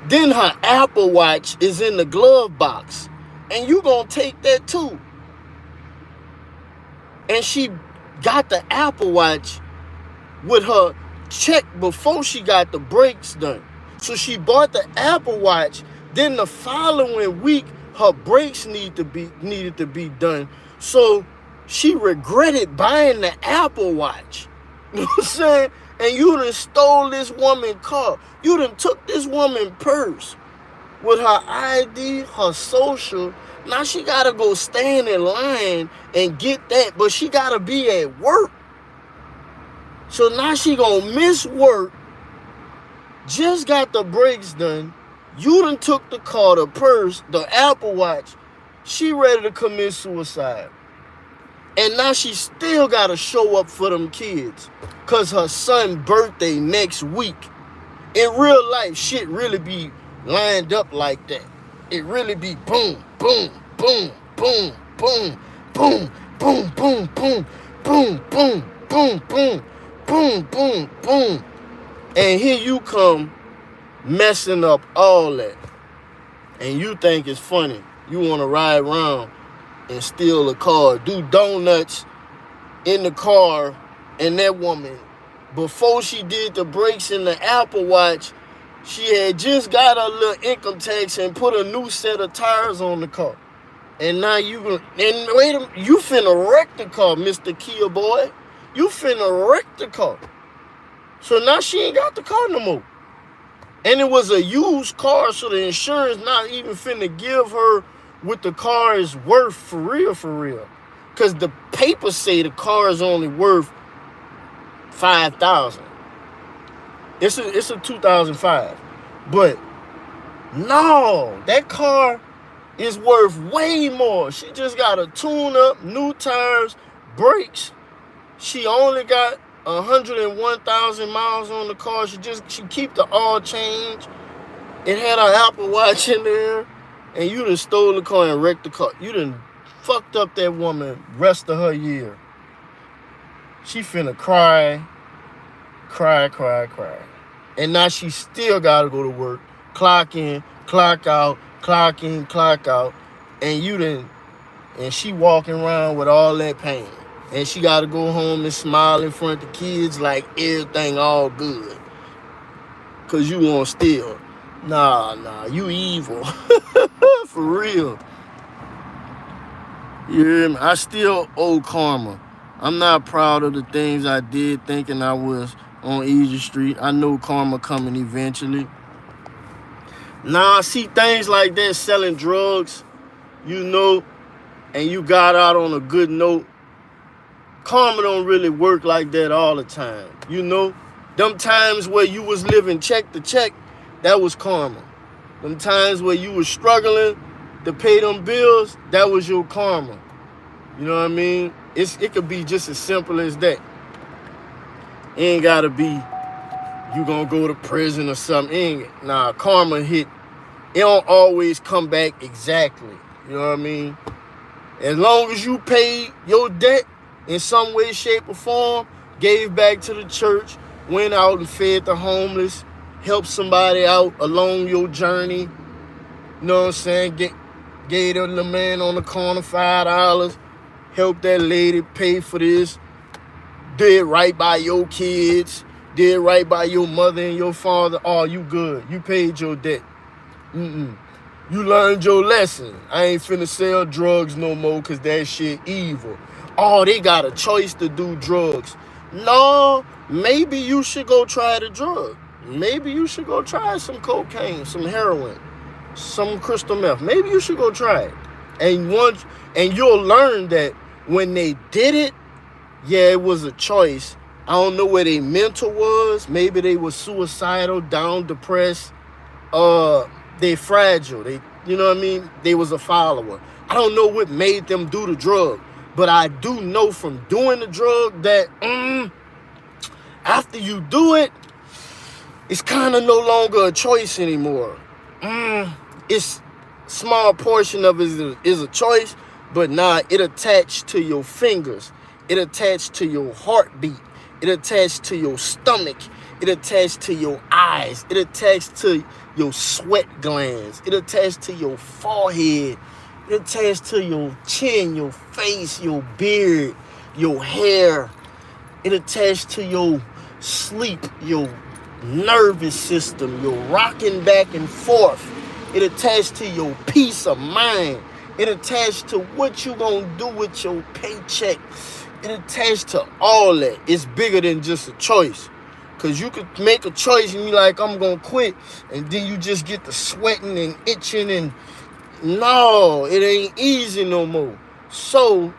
Then her Apple Watch is in the glove box. And you gonna take that too. And she got the Apple Watch with her check before she got the brakes done. So she bought the Apple Watch Then the following week, her brakes needed to be done. So she regretted buying the Apple Watch. You know what I'm saying? And you done stole this woman's car. You done took this woman's purse with her ID, her social. Now she gotta go stand in line and get that, but she gotta be at work. So now she gonna miss work, just got the brakes done. You done took the car, the purse, the Apple Watch. She ready to commit suicide. And now she still gotta show up for them kids, cause her son's birthday next week. In real life, shit really be lined up like that. It really be boom, boom, boom, boom, boom, boom, boom, boom, boom, boom, boom, boom, boom, boom, boom, boom. And here you come messing up all that. And you think it's funny. You want to ride around and steal a car, do donuts in the car, and that woman, before she did the brakes in the Apple Watch, she had just got her little income tax and put a new set of tires on the car. And now you finna wreck the car, Mr. Kia boy. You finna wreck the car. So now she ain't got the car no more. And it was a used car, so the insurance not even finna give her what the car is worth for real. Because the papers say the car is only worth $5,000. It's a 2005. But no, that car is worth way more. She just got a tune-up, new tires, brakes. She only got 101,000 miles on the car. She keep the oil change. It had her Apple Watch in there. And you done stole the car and wrecked the car. You done fucked up that woman rest of her year. She finna cry. And now she still gotta go to work. Clock in, clock out, clock in, clock out. And she walking around with all that pain. And she gotta go home and smile in front of the kids like everything all good. Cause you wanna steal. Nah, you evil. For real. You hear me? I still owe karma. I'm not proud of the things I did thinking I was on Easy Street. I know karma coming eventually. Nah, I see things like that, selling drugs, and you got out on a good note. Karma don't really work like that all the time. Them times where you was living check to check, that was karma. Them times where you was struggling to pay them bills, that was your karma. You know what I mean? It could be just as simple as that. It ain't gotta be you gonna go to prison or something. Karma hit. It don't always come back exactly. You know what I mean? As long as you paid your debt in some way, shape, or form, gave back to the church, went out and fed the homeless, helped somebody out along your journey. You know what I'm saying? Gave the man on the corner $5, helped that lady pay for this, did right by your kids, did right by your mother and your father. Oh, you good. You paid your debt. You learned your lesson. I ain't finna sell drugs no more because that shit evil. Oh, they got a choice to do drugs. No, maybe you should go try the drug. Maybe you should go try some cocaine, some heroin, some crystal meth. Maybe you should go try it. And you'll learn that when they did it, yeah, it was a choice. I don't know where their mental was. Maybe they were suicidal, down, depressed. They fragile. You know what I mean? They was a follower. I don't know what made them do the drug, but I do know from doing the drug that after you do it, it's kind of no longer a choice anymore. It's small portion of it is a choice, but it attached to your fingers. It attached to your heartbeat. It attached to your stomach. It attached to your eyes. It attached to your sweat glands. It attached to your forehead. It attached to your chin, your face, your beard, your hair. It attached to your sleep, your nervous system, your rocking back and forth. It attached to your peace of mind. It attached to what you gonna do with your paycheck. It attached to all that. It's bigger than just a choice. Because you could make a choice and be like, I'm gonna quit. And then you just get the sweating and itching and no, it ain't easy no more. So,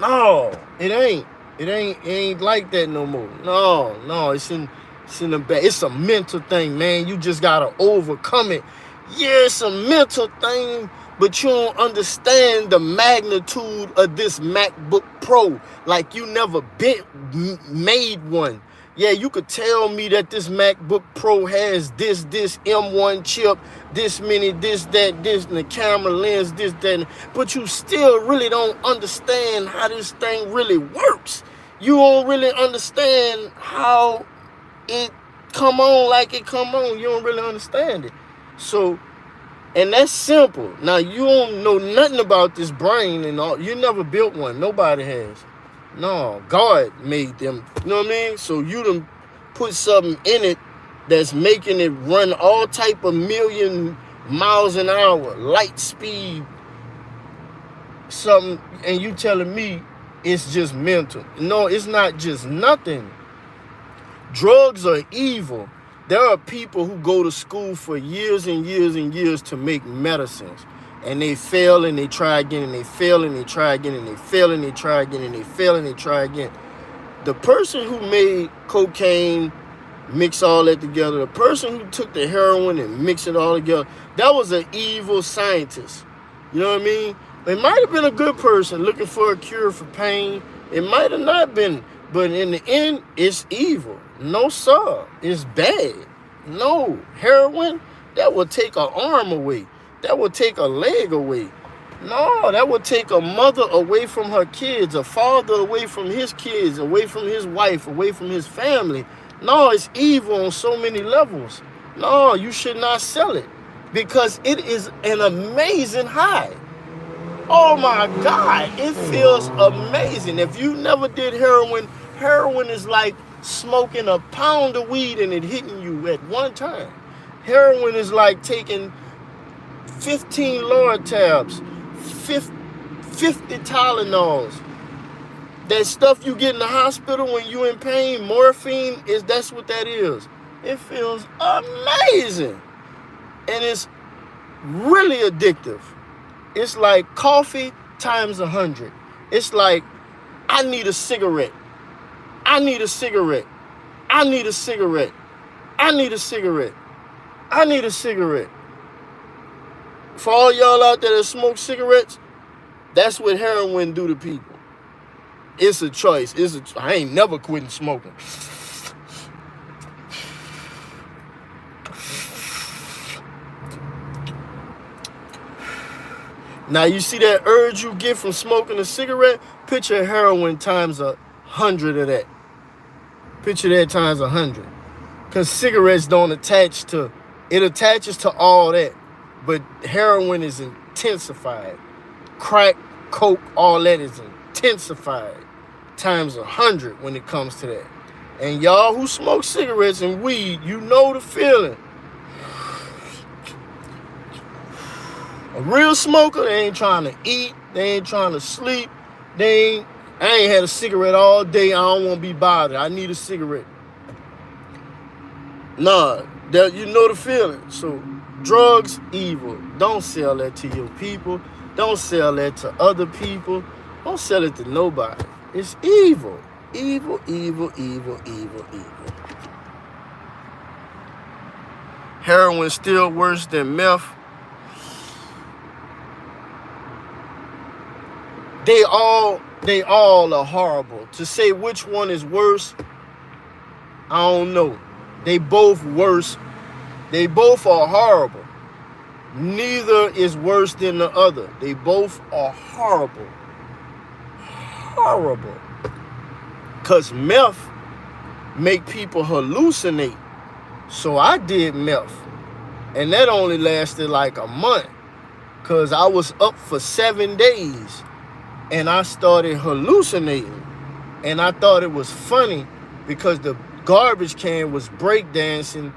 no, it ain't. It ain't like that no more. No, it's in the back. It's a mental thing, man. You just gotta overcome it. Yeah, it's a mental thing, but you don't understand the magnitude of this MacBook Pro. Like you never made one. Yeah, you could tell me that this MacBook Pro has this M1 chip, this many, this, that, this, and the camera lens, this, that, but you still really don't understand how this thing really works. You don't really understand how it come on like it come on. You don't really understand it. So, and that's simple. Now, you don't know nothing about this brain and all. You never built one. Nobody has. No, God made them. You know what I mean? So you done put something in it that's making it run all type of million miles an hour, light speed, something, and you telling me it's just mental. No, it's not just nothing. Drugs are evil. There are people who go to school for years and years and years to make medicines. And they fail and they try again and they fail and they try again and they fail and they try again and they fail and they try again. The person who made cocaine, mix all that together, the person who took the heroin and mixed it all together, that was an evil scientist. You know what I mean? It might have been a good person looking for a cure for pain. It might have not been. But in the end, it's evil. No, sir. It's bad. No. Heroin, that will take an arm away. That would take a leg away. No, that would take a mother away from her kids, a father away from his kids, away from his wife, away from his family. No, it's evil on so many levels. No, you should not sell it because it is an amazing high. Oh my God, it feels amazing. If you never did heroin, heroin is like smoking a pound of weed and it hitting you at one time. Heroin is like taking 15 Lortabs, 50 Tylenols. That stuff you get in the hospital when you in pain, morphine, that's what that is. It feels amazing. And it's really addictive. It's like coffee times 100. It's like, I need a cigarette. I need a cigarette. I need a cigarette. I need a cigarette. I need a cigarette. For all y'all out there that smoke cigarettes, that's what heroin do to people. It's a choice. I ain't never quitting smoking. Now you see that urge you get from smoking a cigarette? Picture heroin times 100 of that. Picture that times 100. Because cigarettes don't attach to, it attaches to all that. But heroin is intensified. Crack, coke, all that is intensified. Times 100 when it comes to that. And y'all who smoke cigarettes and weed, you know the feeling. A real smoker, they ain't trying to eat. They ain't trying to sleep. I ain't had a cigarette all day. I don't want to be bothered. I need a cigarette. Nah, you know the feeling. So, drugs, evil. Don't sell that to your people. Don't sell that to other people. Don't sell it to nobody. It's evil. Evil, evil, evil, evil, evil. Heroin's still worse than meth. They all are horrible. To say which one is worse, I don't know. They both worse. They both are horrible. Neither is worse than the other. They both are horrible. Horrible. Because meth make people hallucinate. So I did meth. And that only lasted like a month. Because I was up for 7 days. And I started hallucinating. And I thought it was funny because the garbage can was breakdancing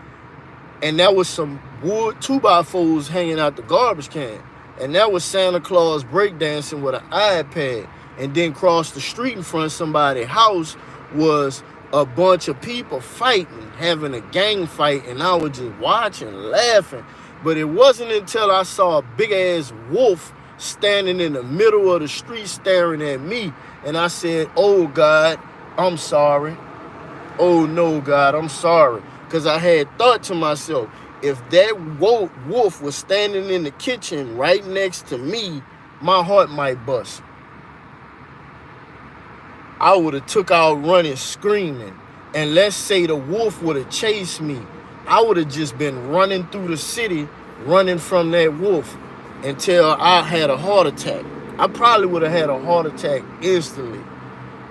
and there was some wood 2x4s hanging out the garbage can. And that was Santa Claus breakdancing with an iPad. And then across the street in front of somebody's house was a bunch of people fighting, having a gang fight. And I was just watching, laughing. But it wasn't until I saw a big-ass wolf standing in the middle of the street staring at me. And I said, oh, God, I'm sorry. Oh, no, God, I'm sorry. Because I had thought to myself, if that wolf was standing in the kitchen right next to me, my heart might bust. I would have took out running, screaming. And let's say the wolf would have chased me. I would have just been running through the city, running from that wolf until I had a heart attack. I probably would have had a heart attack instantly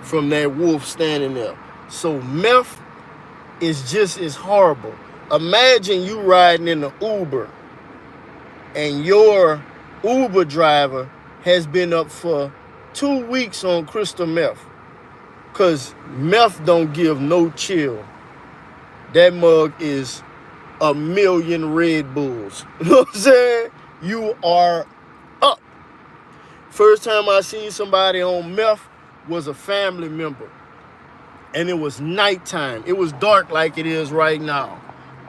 from that wolf standing there. So meth is just as horrible. Imagine you riding in the Uber and your Uber driver has been up for 2 weeks on crystal meth. Because meth don't give no chill. That mug is a million Red Bulls. You know what I'm saying? You are up. First time I seen somebody on meth was a family member. And it was nighttime. It was dark like it is right now.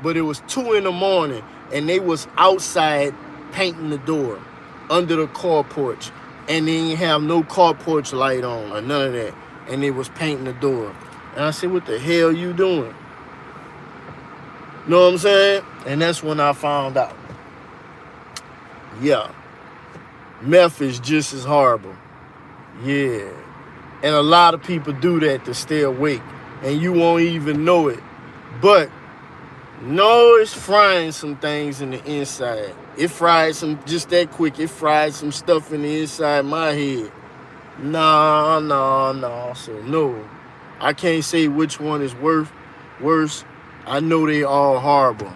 But it was 2 in the morning and they was outside painting the door under the car porch. And they didn't have no car porch light on or none of that. And they was painting the door. And I said, what the hell you doing? Know what I'm saying? And that's when I found out. Yeah. Meth is just as horrible. Yeah. And a lot of people do that to stay awake. And you won't even know it. But no, it's frying some things in the inside. It fried some, just that quick, it fried some stuff in the inside of my head. No. So no, I can't say which one is worse. I know they all horrible.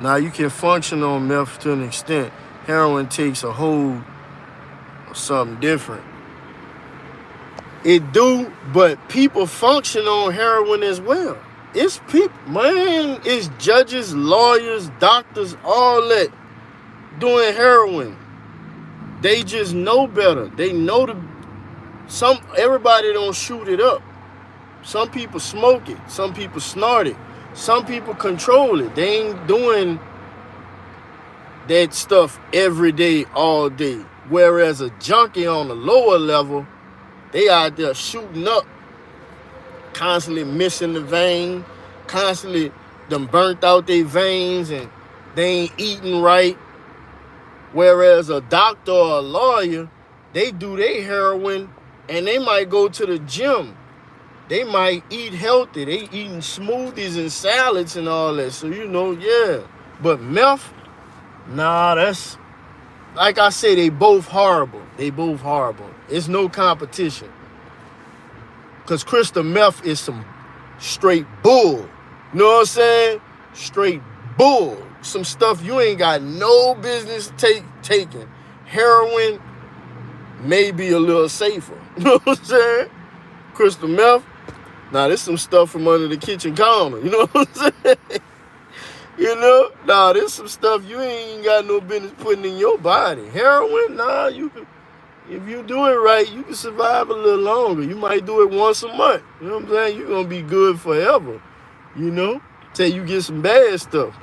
Now you can function on meth to an extent. Heroin takes a hold of something different. It do, but people function on heroin as well. It's people, man, it's judges, lawyers, doctors, all that doing heroin. They just know better. They know everybody don't shoot it up. Some people smoke it. Some people snort it. Some people control it. They ain't doing that stuff every day, all day. Whereas a junkie on the lower level, they out there shooting up, constantly missing the vein, constantly done burnt out their veins and they ain't eating right. Whereas a doctor or a lawyer, they do their heroin and they might go to the gym. They might eat healthy. They eating smoothies and salads and all that. So, yeah. But meth, nah, that's, like I say, they both horrible. They both horrible. It's no competition. Because crystal meth is some straight bull. You know what I'm saying? Straight bull. Some stuff you ain't got no business taking. Heroin may be a little safer. You know what I'm saying? Crystal meth. Now, this some stuff from under the kitchen counter. You know what I'm saying? Nah, this some stuff you ain't got no business putting in your body. Heroin, nah, you can, if you do it right, you can survive a little longer. You might do it once a month. You know what I'm saying? You're going to be good forever. Till you get some bad stuff.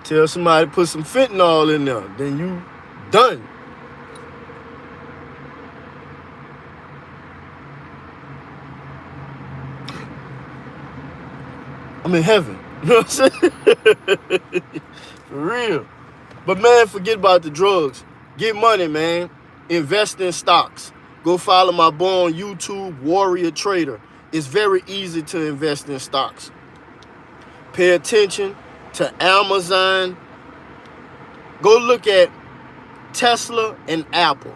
Tell somebody to put some fentanyl in there, then you done. I'm in heaven. You know what I'm saying? For real. But man, forget about the drugs. Get money, man. Invest in stocks. Go follow my boy on YouTube, Warrior Trader. It's very easy to invest in stocks. Pay attention to Amazon. Go look at Tesla and Apple.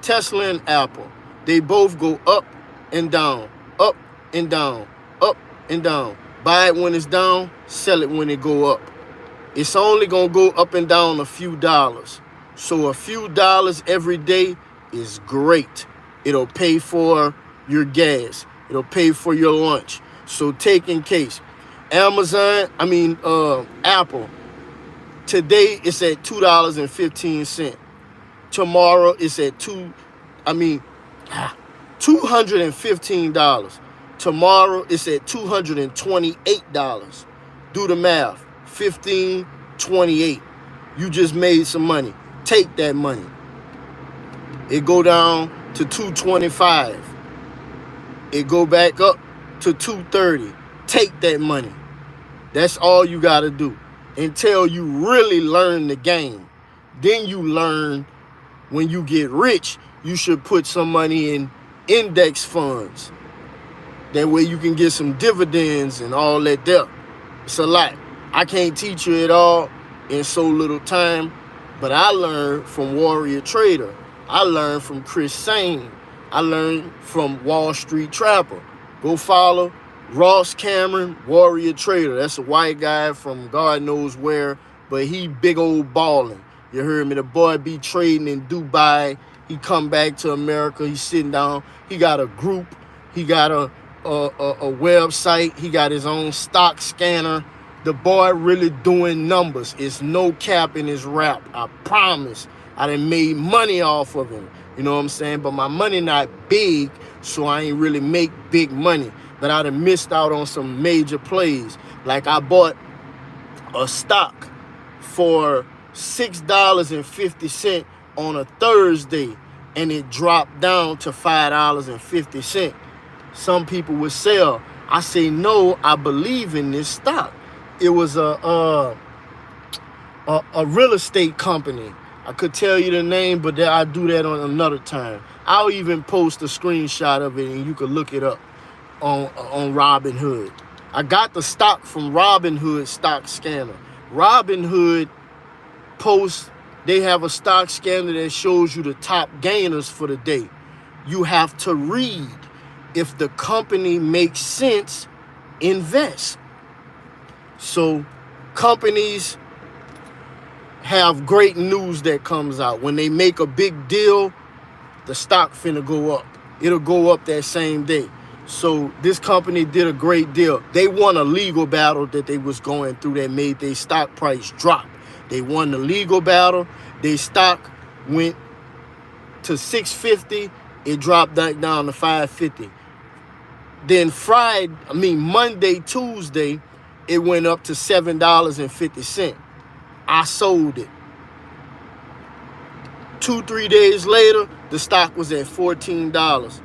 Tesla and Apple. They both go up and down, up and down, up and down. Buy it when it's down, sell it when it go up. It's only going to go up and down a few dollars. So a few dollars every day is great. It'll pay for your gas. It'll pay for your lunch. So take in case. Apple, today it's at $2.15. Tomorrow it's at $215. Tomorrow it's at $228. Do the math. 15.28. You just made some money. Take that money. It go down to 225. It go back up to 230. Take that money. That's all you got to do until you really learn the game. Then you learn when you get rich, you should put some money in index funds. That way you can get some dividends and all that there. It's a lot. I can't teach you it all in so little time, but I learned from Warrior Trader. I learned from Chris Sane. I learned from Wall Street Trapper. Go follow Ross Cameron, Warrior Trader. That's a white guy from God knows where, but he big old balling. You heard me? The boy be trading in Dubai. He come back to America. He's sitting down. He got a group. He got a website. He got his own stock scanner. The boy really doing numbers. It's no cap in his rap. I promise. I done made money off of him. You know what I'm saying? But my money not big, so I ain't really make big money. But I done missed out on some major plays. Like I bought a stock for $6.50 on a Thursday, and it dropped down to $5.50. Some people would sell. I say, no, I believe in this stock. It was a real estate company. I could tell you the name, but I'll do that on another time. I'll even post a screenshot of it, and you can look it up on Robinhood. I got the stock from Robinhood Stock Scanner. Robinhood posts, they have a stock scanner that shows you the top gainers for the day. You have to read. If the company makes sense, invest. So companies have great news that comes out. When they make a big deal, the stock finna go up. It'll go up that same day. So this company did a great deal. They won a legal battle that they was going through that made their stock price drop. They won the legal battle. Their stock went to $6.50. It dropped back down to $5.50. Then Monday, Tuesday, it went up to $7.50. I sold it. 2-3 days later, the stock was at $14.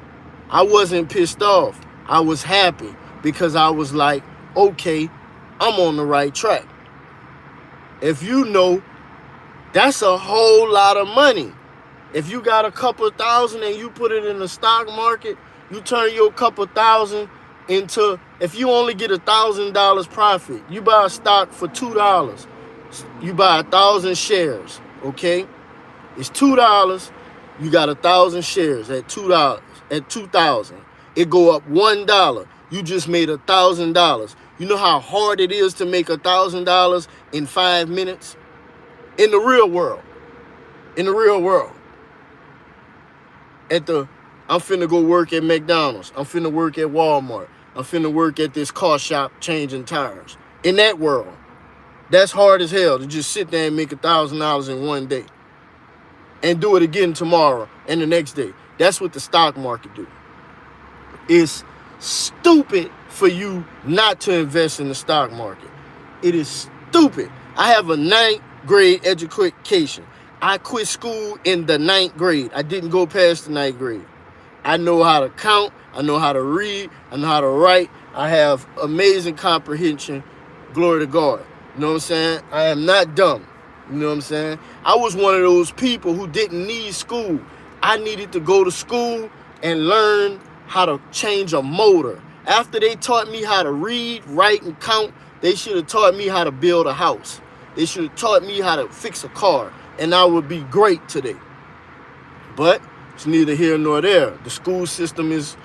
I wasn't pissed off. I was happy because I was like, okay, I'm on the right track. If you know, that's a whole lot of money. If you got a couple of thousand and you put it in the stock market, you turn your couple thousand into, if you only get $1,000 profit, you buy a stock for $2. You buy 1,000 shares, okay? It's $2. You got 1,000 shares at $2. At $2,000, it go up $1. You just made $1,000. You know how hard it is to make $1,000 in 5 minutes? In the real world. In the real world. I'm finna go work at McDonald's. I'm finna work at Walmart. I'm finna work at this car shop changing tires. In that world, that's hard as hell to just sit there and make $1,000 in one day. And do it again tomorrow and the next day. That's what the stock market do. It's stupid for you not to invest in the stock market. It is stupid. I have a 9th grade education. I quit school in the 9th grade. I didn't go past the 9th grade. I know how to count. I know how to read. I know how to write. I have amazing comprehension. Glory to God. You know what I'm saying? I am not dumb. You know what I'm saying? I was one of those people who didn't need school. I needed to go to school and learn how to change a motor. After they taught me how to read, write, and count, they should have taught me how to build a house. They should have taught me how to fix a car, and I would be great today. But it's neither here nor there. The school system is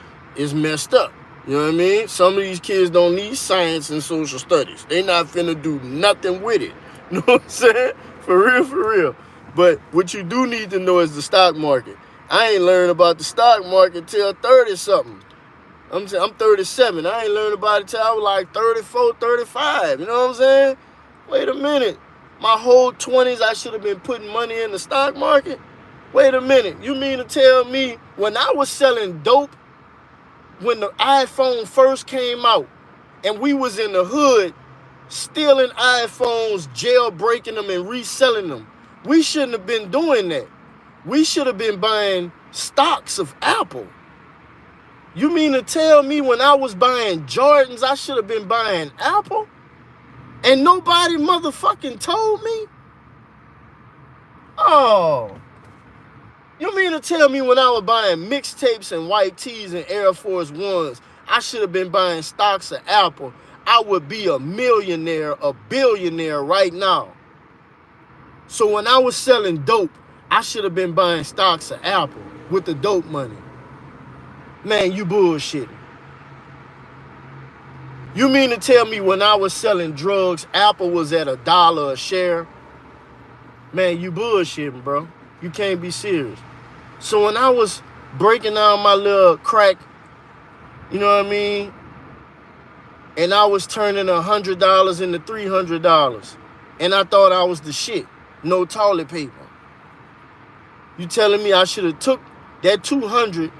messed up. You know what I mean? Some of these kids don't need science and social studies. They not finna do nothing with it. You know what I'm saying? For real, for real. But what you do need to know is the stock market. I ain't learned about the stock market till 30-something. I'm saying I'm 37. I ain't learned about it till I was like 34, 35. You know what I'm saying? Wait a minute. My whole 20s, I should have been putting money in the stock market? Wait a minute. You mean to tell me when I was selling dope, when the iPhone first came out, and we was in the hood stealing iPhones, jailbreaking them, and reselling them, we shouldn't have been doing that. We should have been buying stocks of Apple. You mean to tell me when I was buying Jordans, I should have been buying Apple? And nobody motherfucking told me? Oh. You mean to tell me when I was buying mixtapes and white tees and Air Force Ones, I should have been buying stocks of Apple? I would be a millionaire, a billionaire right now. So when I was selling dope, I should have been buying stocks of Apple with the dope money. Man, you bullshitting. You mean to tell me when I was selling drugs, Apple was at $1 a share? Man, you bullshitting, bro. You can't be serious. So when I was breaking down my little crack, you know what I mean? And I was turning $100 into $300. And I thought I was the shit. No toilet paper. You telling me I should have took that 200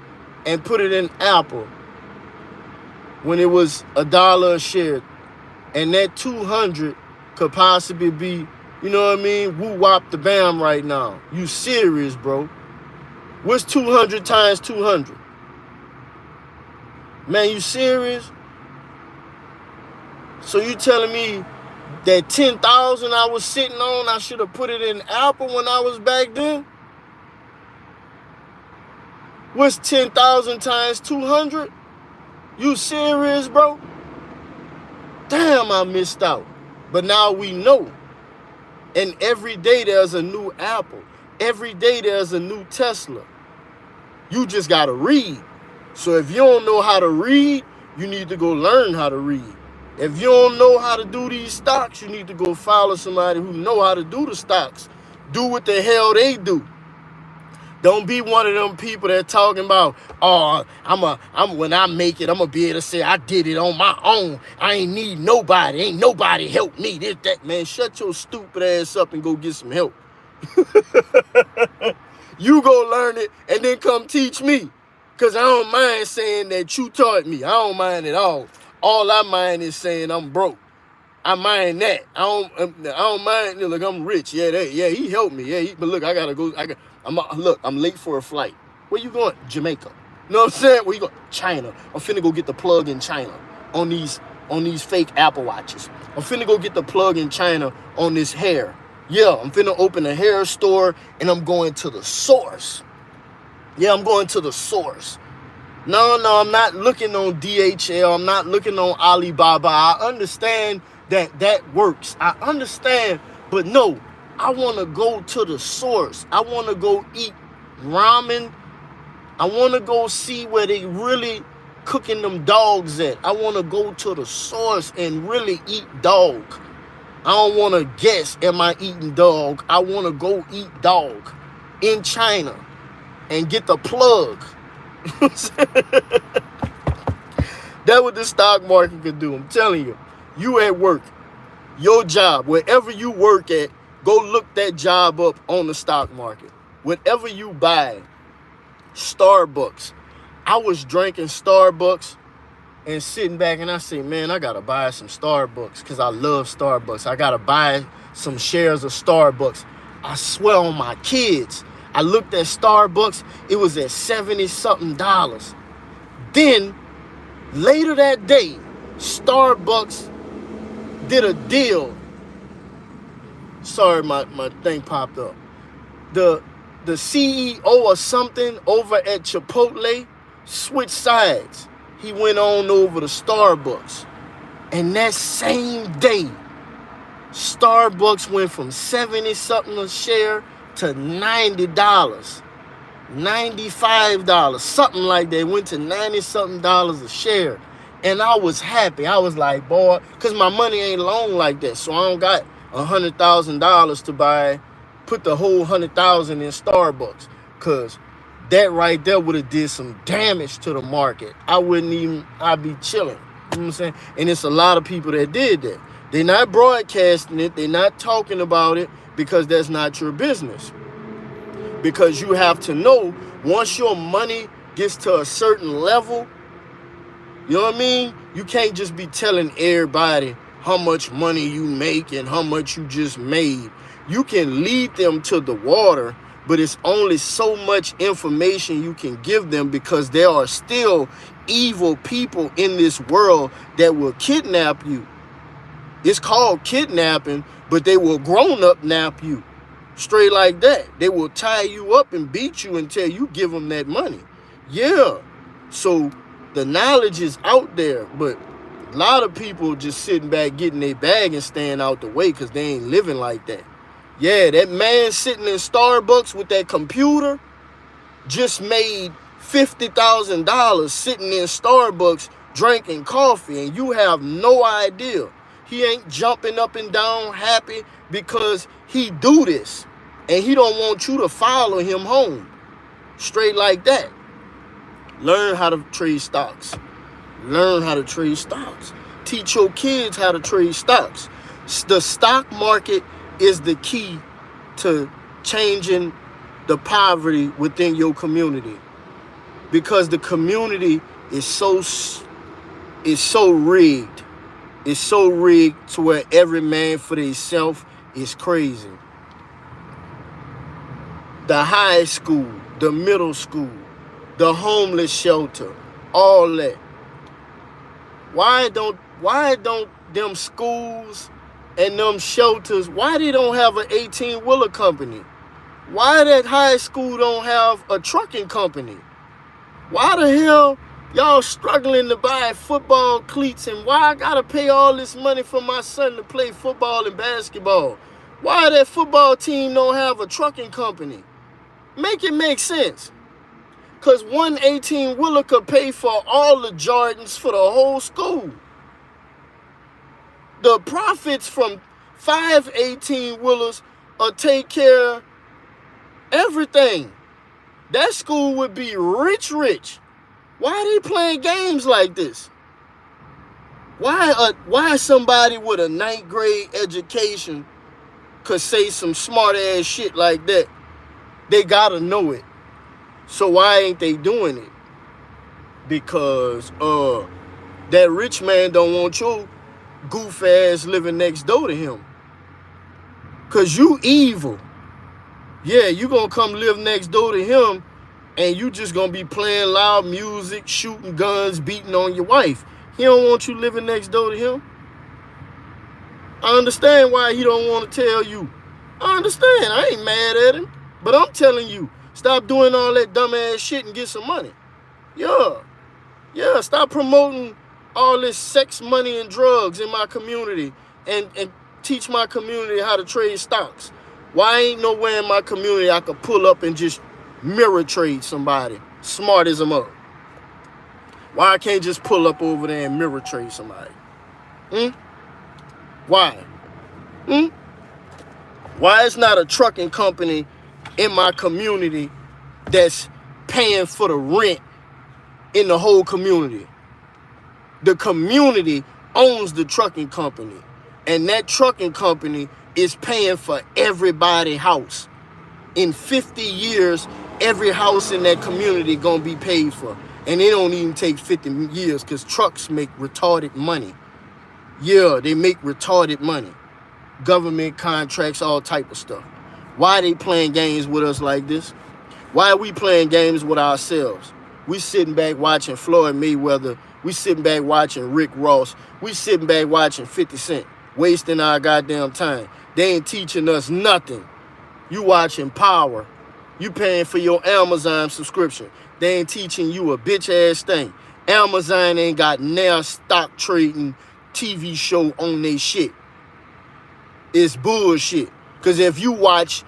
and put it in Apple when it was $1 a share, and that 200 could possibly be, you know what I mean, woo wop the bam right now. You serious, bro? What's 200 times 200? Man, you serious? So you telling me that 10,000 I was sitting on, I should have put it in Apple when I was back then? What's 10,000 times 200? You serious, bro? Damn, I missed out. But now we know. And every day there's a new Apple. Every day there's a new Tesla. You just got to read. So if you don't know how to read, you need to go learn how to read. If you don't know how to do these stocks, you need to go follow somebody who know how to do the stocks. Do what the hell they do. Don't be one of them people that talking about, oh, when I make it, I'm gonna be able to say I did it on my own. I ain't need nobody. Ain't nobody help me. This, that. Man, shut your stupid ass up and go get some help. You go learn it and then come teach me. Cause I don't mind saying that you taught me. I don't mind at all. All I mind is saying I'm broke. I mind that. I don't mind. Look, I'm rich. Yeah, he helped me. Yeah, but look, I gotta go. Look, I'm late for a flight. Where you going? Jamaica. You know what I'm saying? Where you going? China. I'm finna go get the plug in China on these fake Apple Watches. I'm finna go get the plug in China on this hair. Yeah, I'm finna open a hair store and I'm going to the source. Yeah, I'm going to the source. No, I'm not looking on DHL. I'm not looking on Alibaba. I understand that works. I understand, but no, I want to go to the source. I want to go eat ramen. I want to go see where they really cooking them dogs at. I want to go to the source and really eat dog. I don't want to guess, am I eating dog? I want to go eat dog in China and get the plug. That's what the stock market could do. I'm telling you. You at work, your job, wherever you work at, go look that job up on the stock market. Whatever you buy, Starbucks. I was drinking Starbucks and sitting back and I say, man, I got to buy some Starbucks because I love Starbucks. I got to buy some shares of Starbucks. I swear on my kids. I looked at Starbucks. It was at $70-something. Then, later that day, Starbucks did a deal. Sorry, my thing popped up. The CEO or something over at Chipotle switched sides. He went on over to Starbucks. And that same day, Starbucks went from $70-something a share to $90, $95, something like that. It went to $90-something a share. And I was happy. I was like, boy, because my money ain't long like that. So I don't got $100,000 to put the whole $100,000 in Starbucks. Because that right there would have did some damage to the market. I'd be chilling. You know what I'm saying? And it's a lot of people that did that. They're not broadcasting it. They're not talking about it because that's not your business. Because you have to know, once your money gets to a certain level, you know what I mean? You can't just be telling everybody how much money you make and how much you just made. You can lead them to the water, but it's only so much information you can give them, because there are still evil people in this world that will kidnap you. It's called kidnapping, but they will grown up nap you. Straight like that. They will tie you up and beat you until you give them that money. Yeah. So the knowledge is out there, but a lot of people just sitting back getting their bag and staying out the way because they ain't living like that. Yeah, that man sitting in Starbucks with that computer just made $50,000 sitting in Starbucks drinking coffee, and you have no idea. He ain't jumping up and down happy because he do this, and he don't want you to follow him home. Straight like that. Learn how to trade stocks. Learn how to trade stocks. Teach your kids how to trade stocks. The stock market is the key to changing the poverty within your community, because the community is so rigged. It's so rigged to where every man for themselves is crazy. The high school, the middle school, the homeless shelter, all that. Why don't them schools and them shelters, why they don't have an 18-wheeler company? Why that high school don't have a trucking company? Why the hell y'all struggling to buy football cleats, and why I gotta pay all this money for my son to play football and basketball? Why that football team don't have a trucking company? Make it make sense. Because one 18-wheeler could pay for all the Jordans for the whole school. The profits from 5 18-wheelers will take care of everything. That school would be rich. Why are they playing games like this? Why somebody with a 9th grade education could say some smart ass shit like that? They gotta know it. So why ain't they doing it? Because that rich man don't want your goof ass living next door to him. Cause you evil. Yeah, you gonna come live next door to him, and you just gonna be playing loud music, shooting guns, beating on your wife. He don't want you living next door to him. I understand why he don't want to tell you. I understand. I ain't mad at him. But I'm telling you, stop doing all that dumbass shit and get some money. Yeah, stop promoting all this sex, money, and drugs in my community, and teach my community how to trade stocks. Why ain't nowhere in my community I could pull up and just mirror trade somebody smart as a mug? Why I can't just pull up over there and mirror trade somebody? Why? Why is not a trucking company in my community that's paying for the rent in the whole community? The community owns the trucking company, and that trucking company is paying for everybody's house. In 50 years, every house in that community gonna be paid for. And it don't even take 50 years, because trucks make retarded money. Yeah, they make retarded money. Government contracts, all type of stuff. Why they playing games with us like this? Why are we playing games with ourselves? We sitting back watching Floyd Mayweather. We sitting back watching Rick Ross. We sitting back watching 50 Cent, wasting our goddamn time. They ain't teaching us nothing. You watching Power. You paying for your Amazon subscription. They ain't teaching you a bitch ass thing. Amazon ain't got now stock trading TV show on their shit. It's bullshit. Because if you watch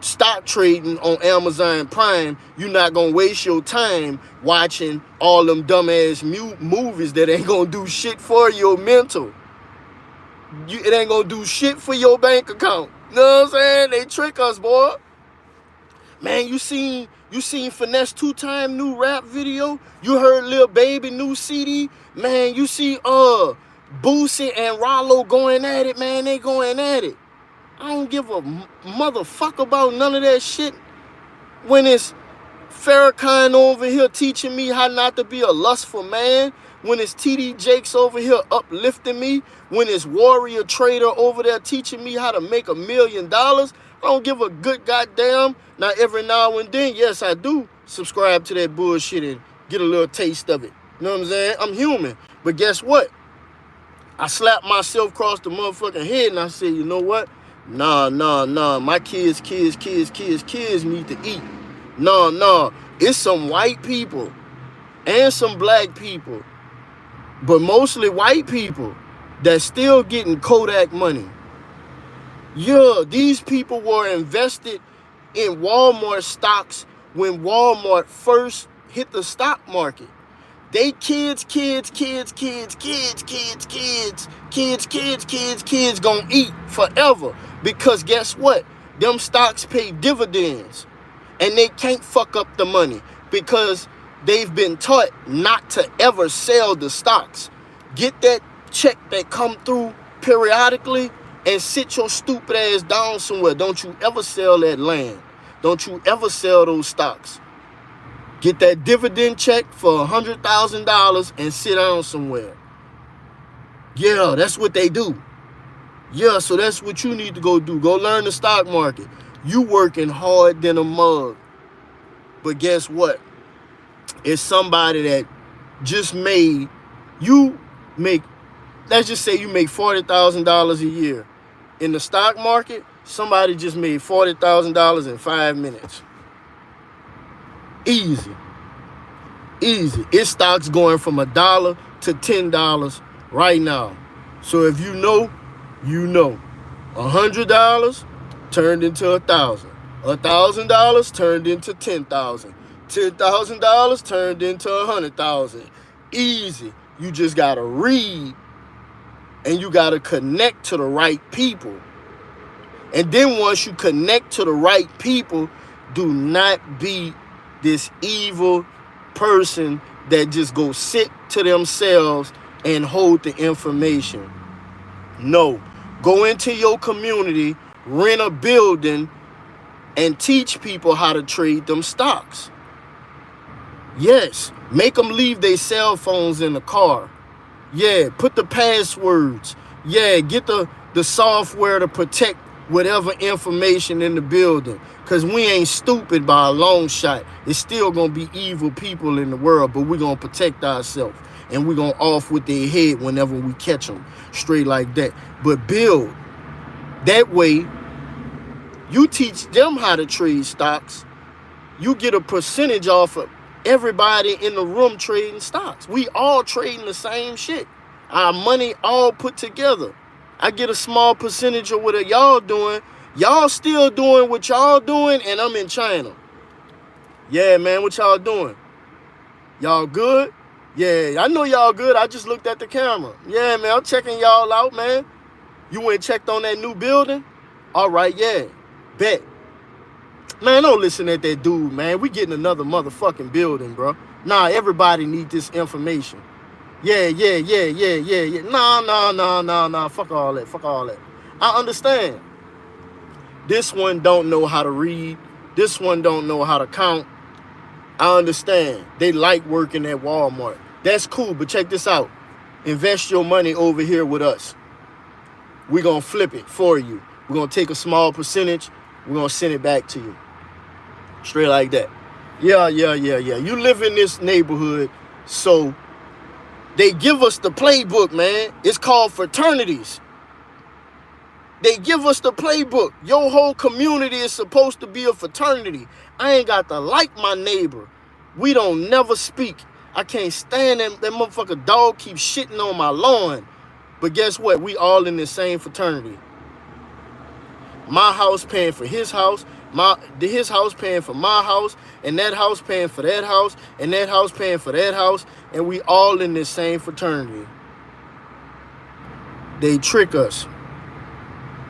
stock trading on Amazon Prime, you're not going to waste your time watching all them dumbass movies that ain't going to do shit for your mental. It ain't going to do shit for your bank account. You know what I'm saying? They trick us, boy. Man, you seen Finesse 2 Time new rap video? You heard Lil Baby new CD? Man, you see Boosie and Rollo going at it, man. They going at it. I don't give a motherfucker about none of that shit. When it's Farrakhan over here teaching me how not to be a lustful man, when it's TD Jakes over here uplifting me, when it's Warrior Trader over there teaching me how to make $1 million, I don't give a good goddamn. Now, every now and then, yes, I do subscribe to that bullshit and get a little taste of it. You know what I'm saying? I'm human. But guess what? I slapped myself across the motherfucking head and I said, you know what? Nah. My kids need to eat. Nah. It's some white people and some black people, but mostly white people that's still getting Kodak money. Yeah, these people were invested in Walmart stocks when Walmart first hit the stock market. They kids gonna eat forever, because guess what? Them stocks pay dividends and they can't fuck up the money because they've been taught not to ever sell the stocks. Get that check that come through periodically and sit your stupid ass down somewhere. Don't you ever sell that land. Don't you ever sell those stocks. Get that dividend check for $100,000 and sit down somewhere. Yeah, that's what they do. Yeah, so that's what you need to go do. Go learn the stock market. You working hard than a mug. But guess what? It's somebody that just let's just say you make $40,000 a year. In the stock market, somebody just made $40,000 in 5 minutes. Easy. Its stock's going from $1 to $10 right now. So if you know, you know. $100 turned into $1,000. $1,000 turned into $10,000. $10,000 turned into $100,000. Easy. You just gotta read and you gotta connect to the right people. And then once you connect to the right people, do not be this evil person that just go sit to themselves and hold the information. No. Go into your community, rent a building, and teach people how to trade them stocks. Yes. Make them leave their cell phones in the car. Yeah. Put the passwords. Yeah. Get the software to protect whatever information in the building. Because we ain't stupid by a long shot. It's still going to be evil people in the world, but we're going to protect ourselves. And we're going to off with their head whenever we catch them. Straight like that. But build. That way, you teach them how to trade stocks. You get a percentage off of everybody in the room trading stocks. We all trading the same shit. Our money all put together. I get a small percentage of what y'all doing. Y'all still doing what y'all doing, and I'm in China. Yeah, man, what y'all doing? Y'all good? Yeah, I know y'all good. I just looked at the camera. Yeah, man, I'm checking y'all out, man. You went and checked on that new building? All right, yeah, bet. Man, don't listen at that dude, man. We getting another motherfucking building, bro. Nah, everybody need this information. Yeah. Nah. Fuck all that. I understand. This one don't know how to read. This one don't know how to count. I understand. They like working at Walmart. That's cool, but check this out. Invest your money over here with us. We're going to flip it for you. We're going to take a small percentage. We're going to send it back to you. Straight like that. Yeah. You live in this neighborhood, so they give us the playbook, man. It's called fraternities. They give us the playbook. Your whole community is supposed to be a fraternity. I ain't got to like my neighbor. We don't never speak. I can't stand that motherfucker dog keeps shitting on my lawn. But guess what? We all in the same fraternity. My house paying for his house. His house paying for my house. And that house paying for that house. And that house paying for that house. And we all in the same fraternity. They trick us.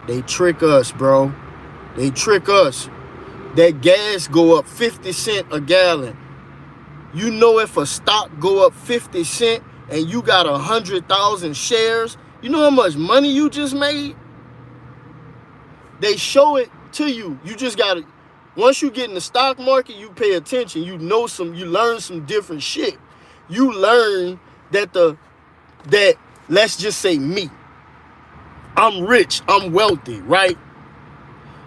They trick us, bro. They trick us. that gas go up 50 cents a gallon. You know, if a stock go up 50 cents and you got 100,000 shares, you know how much money you just made? They show it to you. You just gotta, once you get in the stock market, you pay attention. You learn some different shit. You learn that let's just say me. I'm rich, I'm wealthy, right?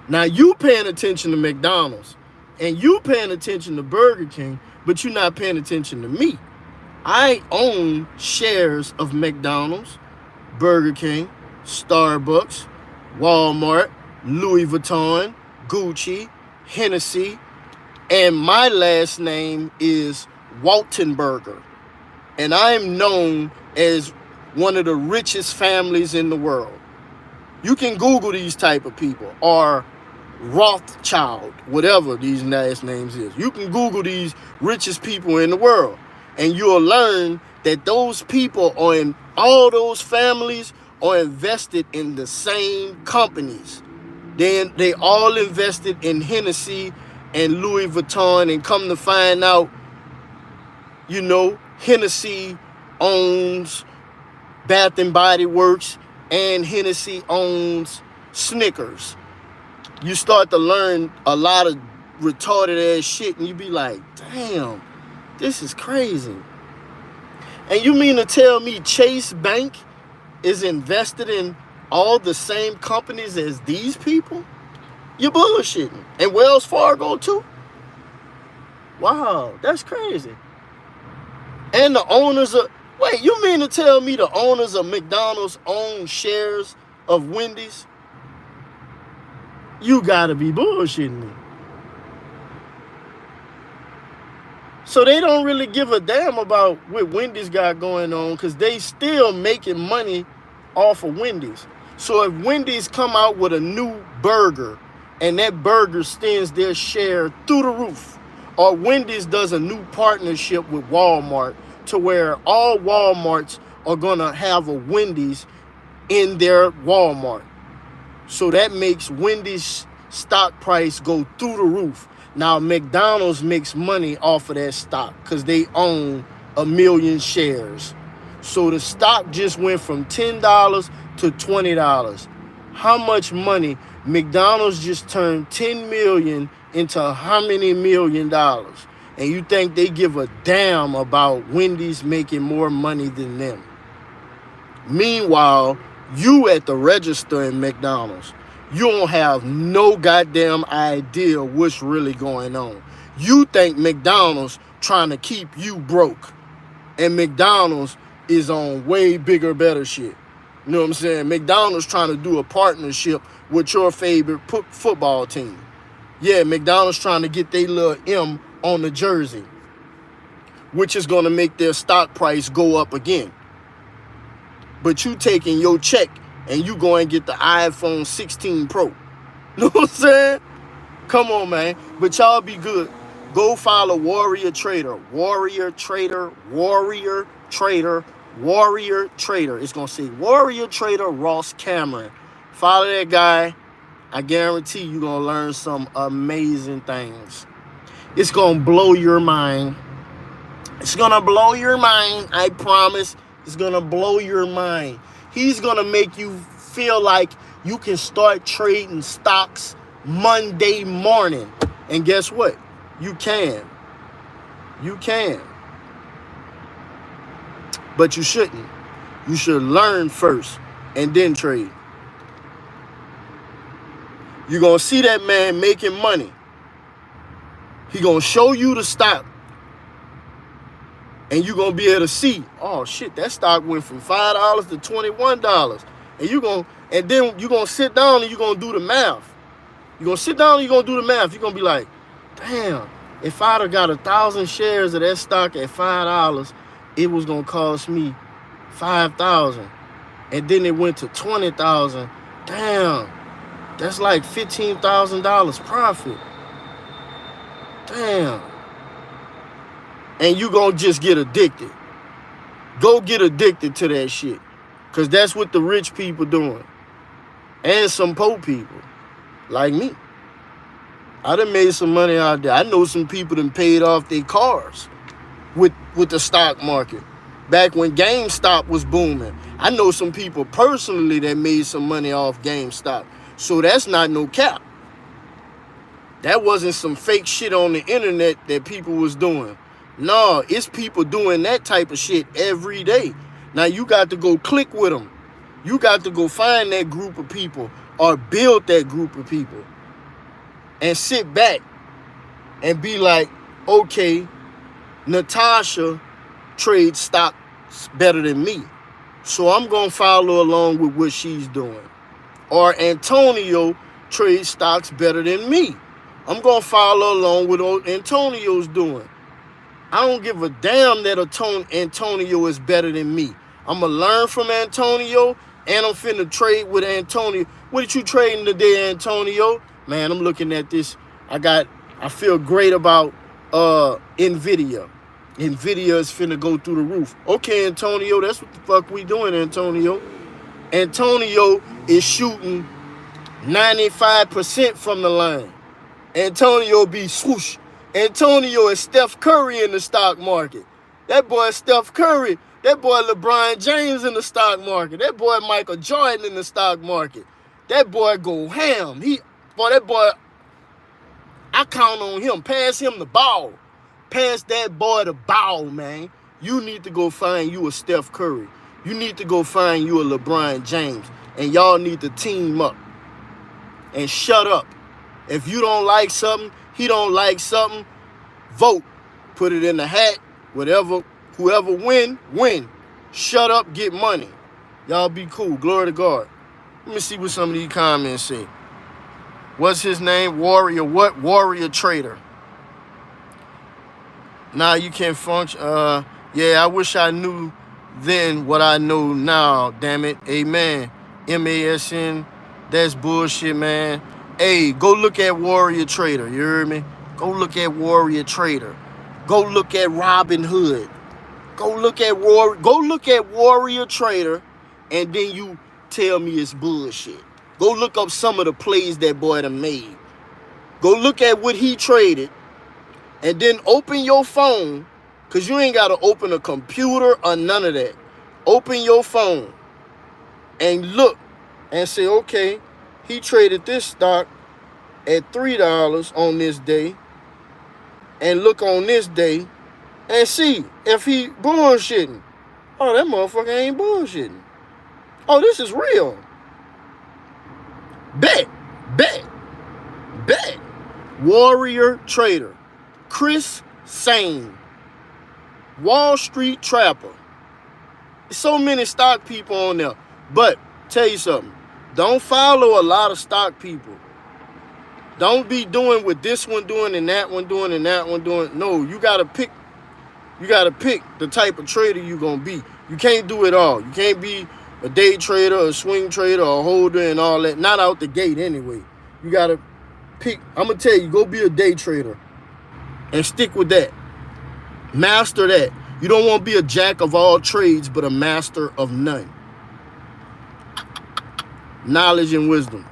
Now you paying attention to McDonald's and you paying attention to Burger King, but you're not paying attention to me. I own shares of McDonald's, Burger King, Starbucks, Walmart, Louis Vuitton, Gucci, Hennessy, and my last name is Waltenberger. And I am known as one of the richest families in the world. You can Google these type of people, or Rothschild, whatever these last names is. You can Google these richest people in the world, and you'll learn that those people are in, all those families are invested in the same companies. Then they all invested in Hennessy and Louis Vuitton, and come to find out, you know, Hennessy owns Bath and Body Works and Hennessy owns Snickers. You start to learn a lot of retarded ass shit and you be like, damn, this is crazy. And you mean to tell me Chase Bank is invested in all the same companies as these people? You're bullshitting. And Wells Fargo too? Wow, that's crazy. And the owners of, wait, you mean to tell me the owners of McDonald's own shares of Wendy's? You gotta be bullshitting me. So they don't really give a damn about what Wendy's got going on, because they still making money off of Wendy's. So if Wendy's come out with a new burger and that burger sends their share through the roof, or Wendy's does a new partnership with Walmart to where all Walmarts are gonna have a Wendy's in their Walmart. So that makes Wendy's stock price go through the roof. Now McDonald's makes money off of that stock because they own 1 million shares. So the stock just went from $10 to $20. How much money? McDonald's just turned 10 million into how many $1 million? And you think they give a damn about Wendy's making more money than them? Meanwhile, you at the register in McDonald's, you don't have no goddamn idea what's really going on. You think McDonald's trying to keep you broke, and McDonald's is on way bigger, better shit. You know what I'm saying? McDonald's trying to do a partnership with your favorite football team. Yeah, McDonald's trying to get their little M on the jersey, which is going to make their stock price go up again. But you taking your check and you go and get the iPhone 16 Pro. You know what I'm saying? Come on, man. But y'all be good. Go follow Warrior Trader. Warrior Trader. Warrior Trader. Warrior Trader. It's going to say Warrior Trader Ross Cameron. Follow that guy. I guarantee you're going to learn some amazing things. It's going to blow your mind. It's going to blow your mind. I promise. It's going to blow your mind. He's going to make you feel like you can start trading stocks Monday morning. And guess what? You can. You can. But you shouldn't. You should learn first and then trade. You're going to see that man making money. He going to show you the stock. And you're going to be able to see, oh shit, that stock went from $5 to $21. And then you're going to sit down and you're going to do the math. You're going to sit down and you're going to do the math. You're going to be like, damn, if I'd have got 1,000 shares of that stock at $5, it was going to cost me $5,000. And then it went to $20,000. Damn, that's like $15,000 profit. Damn. And you gonna just get addicted. Go get addicted to that shit. Because that's what the rich people doing. And some poor people. Like me. I done made some money out there. I know some people that paid off their cars with the stock market. Back when GameStop was booming. I know some people personally that made some money off GameStop. So that's not no cap. That wasn't some fake shit on the internet that people was doing. No, it's people doing that type of shit every day. Now you got to go click with them. You got to go find that group of people or build that group of people and sit back and be like, okay, Natasha trades stocks better than me, so I'm going to follow along with what she's doing. Or Antonio trades stocks better than me. I'm going to follow along with what Antonio's doing. I don't give a damn that Antonio is better than me. I'm going to learn from Antonio, and I'm finna trade with Antonio. What did you trading today, Antonio? Man, I'm looking at this. I feel great about NVIDIA. NVIDIA is finna go through the roof. Okay, Antonio, that's what the fuck we doing, Antonio. Antonio is shooting 95% from the line. Antonio be swoosh. Antonio is Steph Curry in the stock market. That boy Steph Curry. That boy LeBron James in the stock market. That boy Michael Jordan in the stock market. That boy go ham. That boy, I count on him. Pass him the ball. Pass that boy the ball, man. You need to go find you a Steph Curry. You need to go find you a LeBron James. And y'all need to team up. And shut up. If you don't like something, he don't like something, vote. Put it in the hat. Whatever. Whoever win. Shut up, get money. Y'all be cool. Glory to God. Let me see what some of these comments say. What's his name? Warrior what? Warrior Trader. Nah, you can't function. Yeah, I wish I knew then what I know now, damn it. Amen. MASN. That's bullshit, man. Hey, go look at Warrior Trader. You heard me? Go look at Warrior Trader. Go look at Robin Hood. Go look at Warrior Trader, and then you tell me it's bullshit. Go look up some of the plays that boy done made. Go look at what he traded, and then open your phone, because you ain't got to open a computer or none of that. Open your phone and look and say, okay, he traded this stock at $3 on this day, and look on this day and see if he bullshitting. Oh, that motherfucker ain't bullshitting. Oh, this is real. Bet. Warrior Trader. Chris Sane. Wall Street Trapper. There's so many stock people on there. But, tell you something. Don't follow a lot of stock people. Don't be doing what this one doing and that one doing and that one doing. No, you gotta pick the type of trader you're gonna be. You can't do it all. You can't be a day trader, a swing trader, a holder, and all that. Not out the gate anyway. You gotta pick. I'm gonna tell you, go be a day trader and stick with that. Master that. You don't want to be a jack of all trades, but a master of none. Knowledge and wisdom.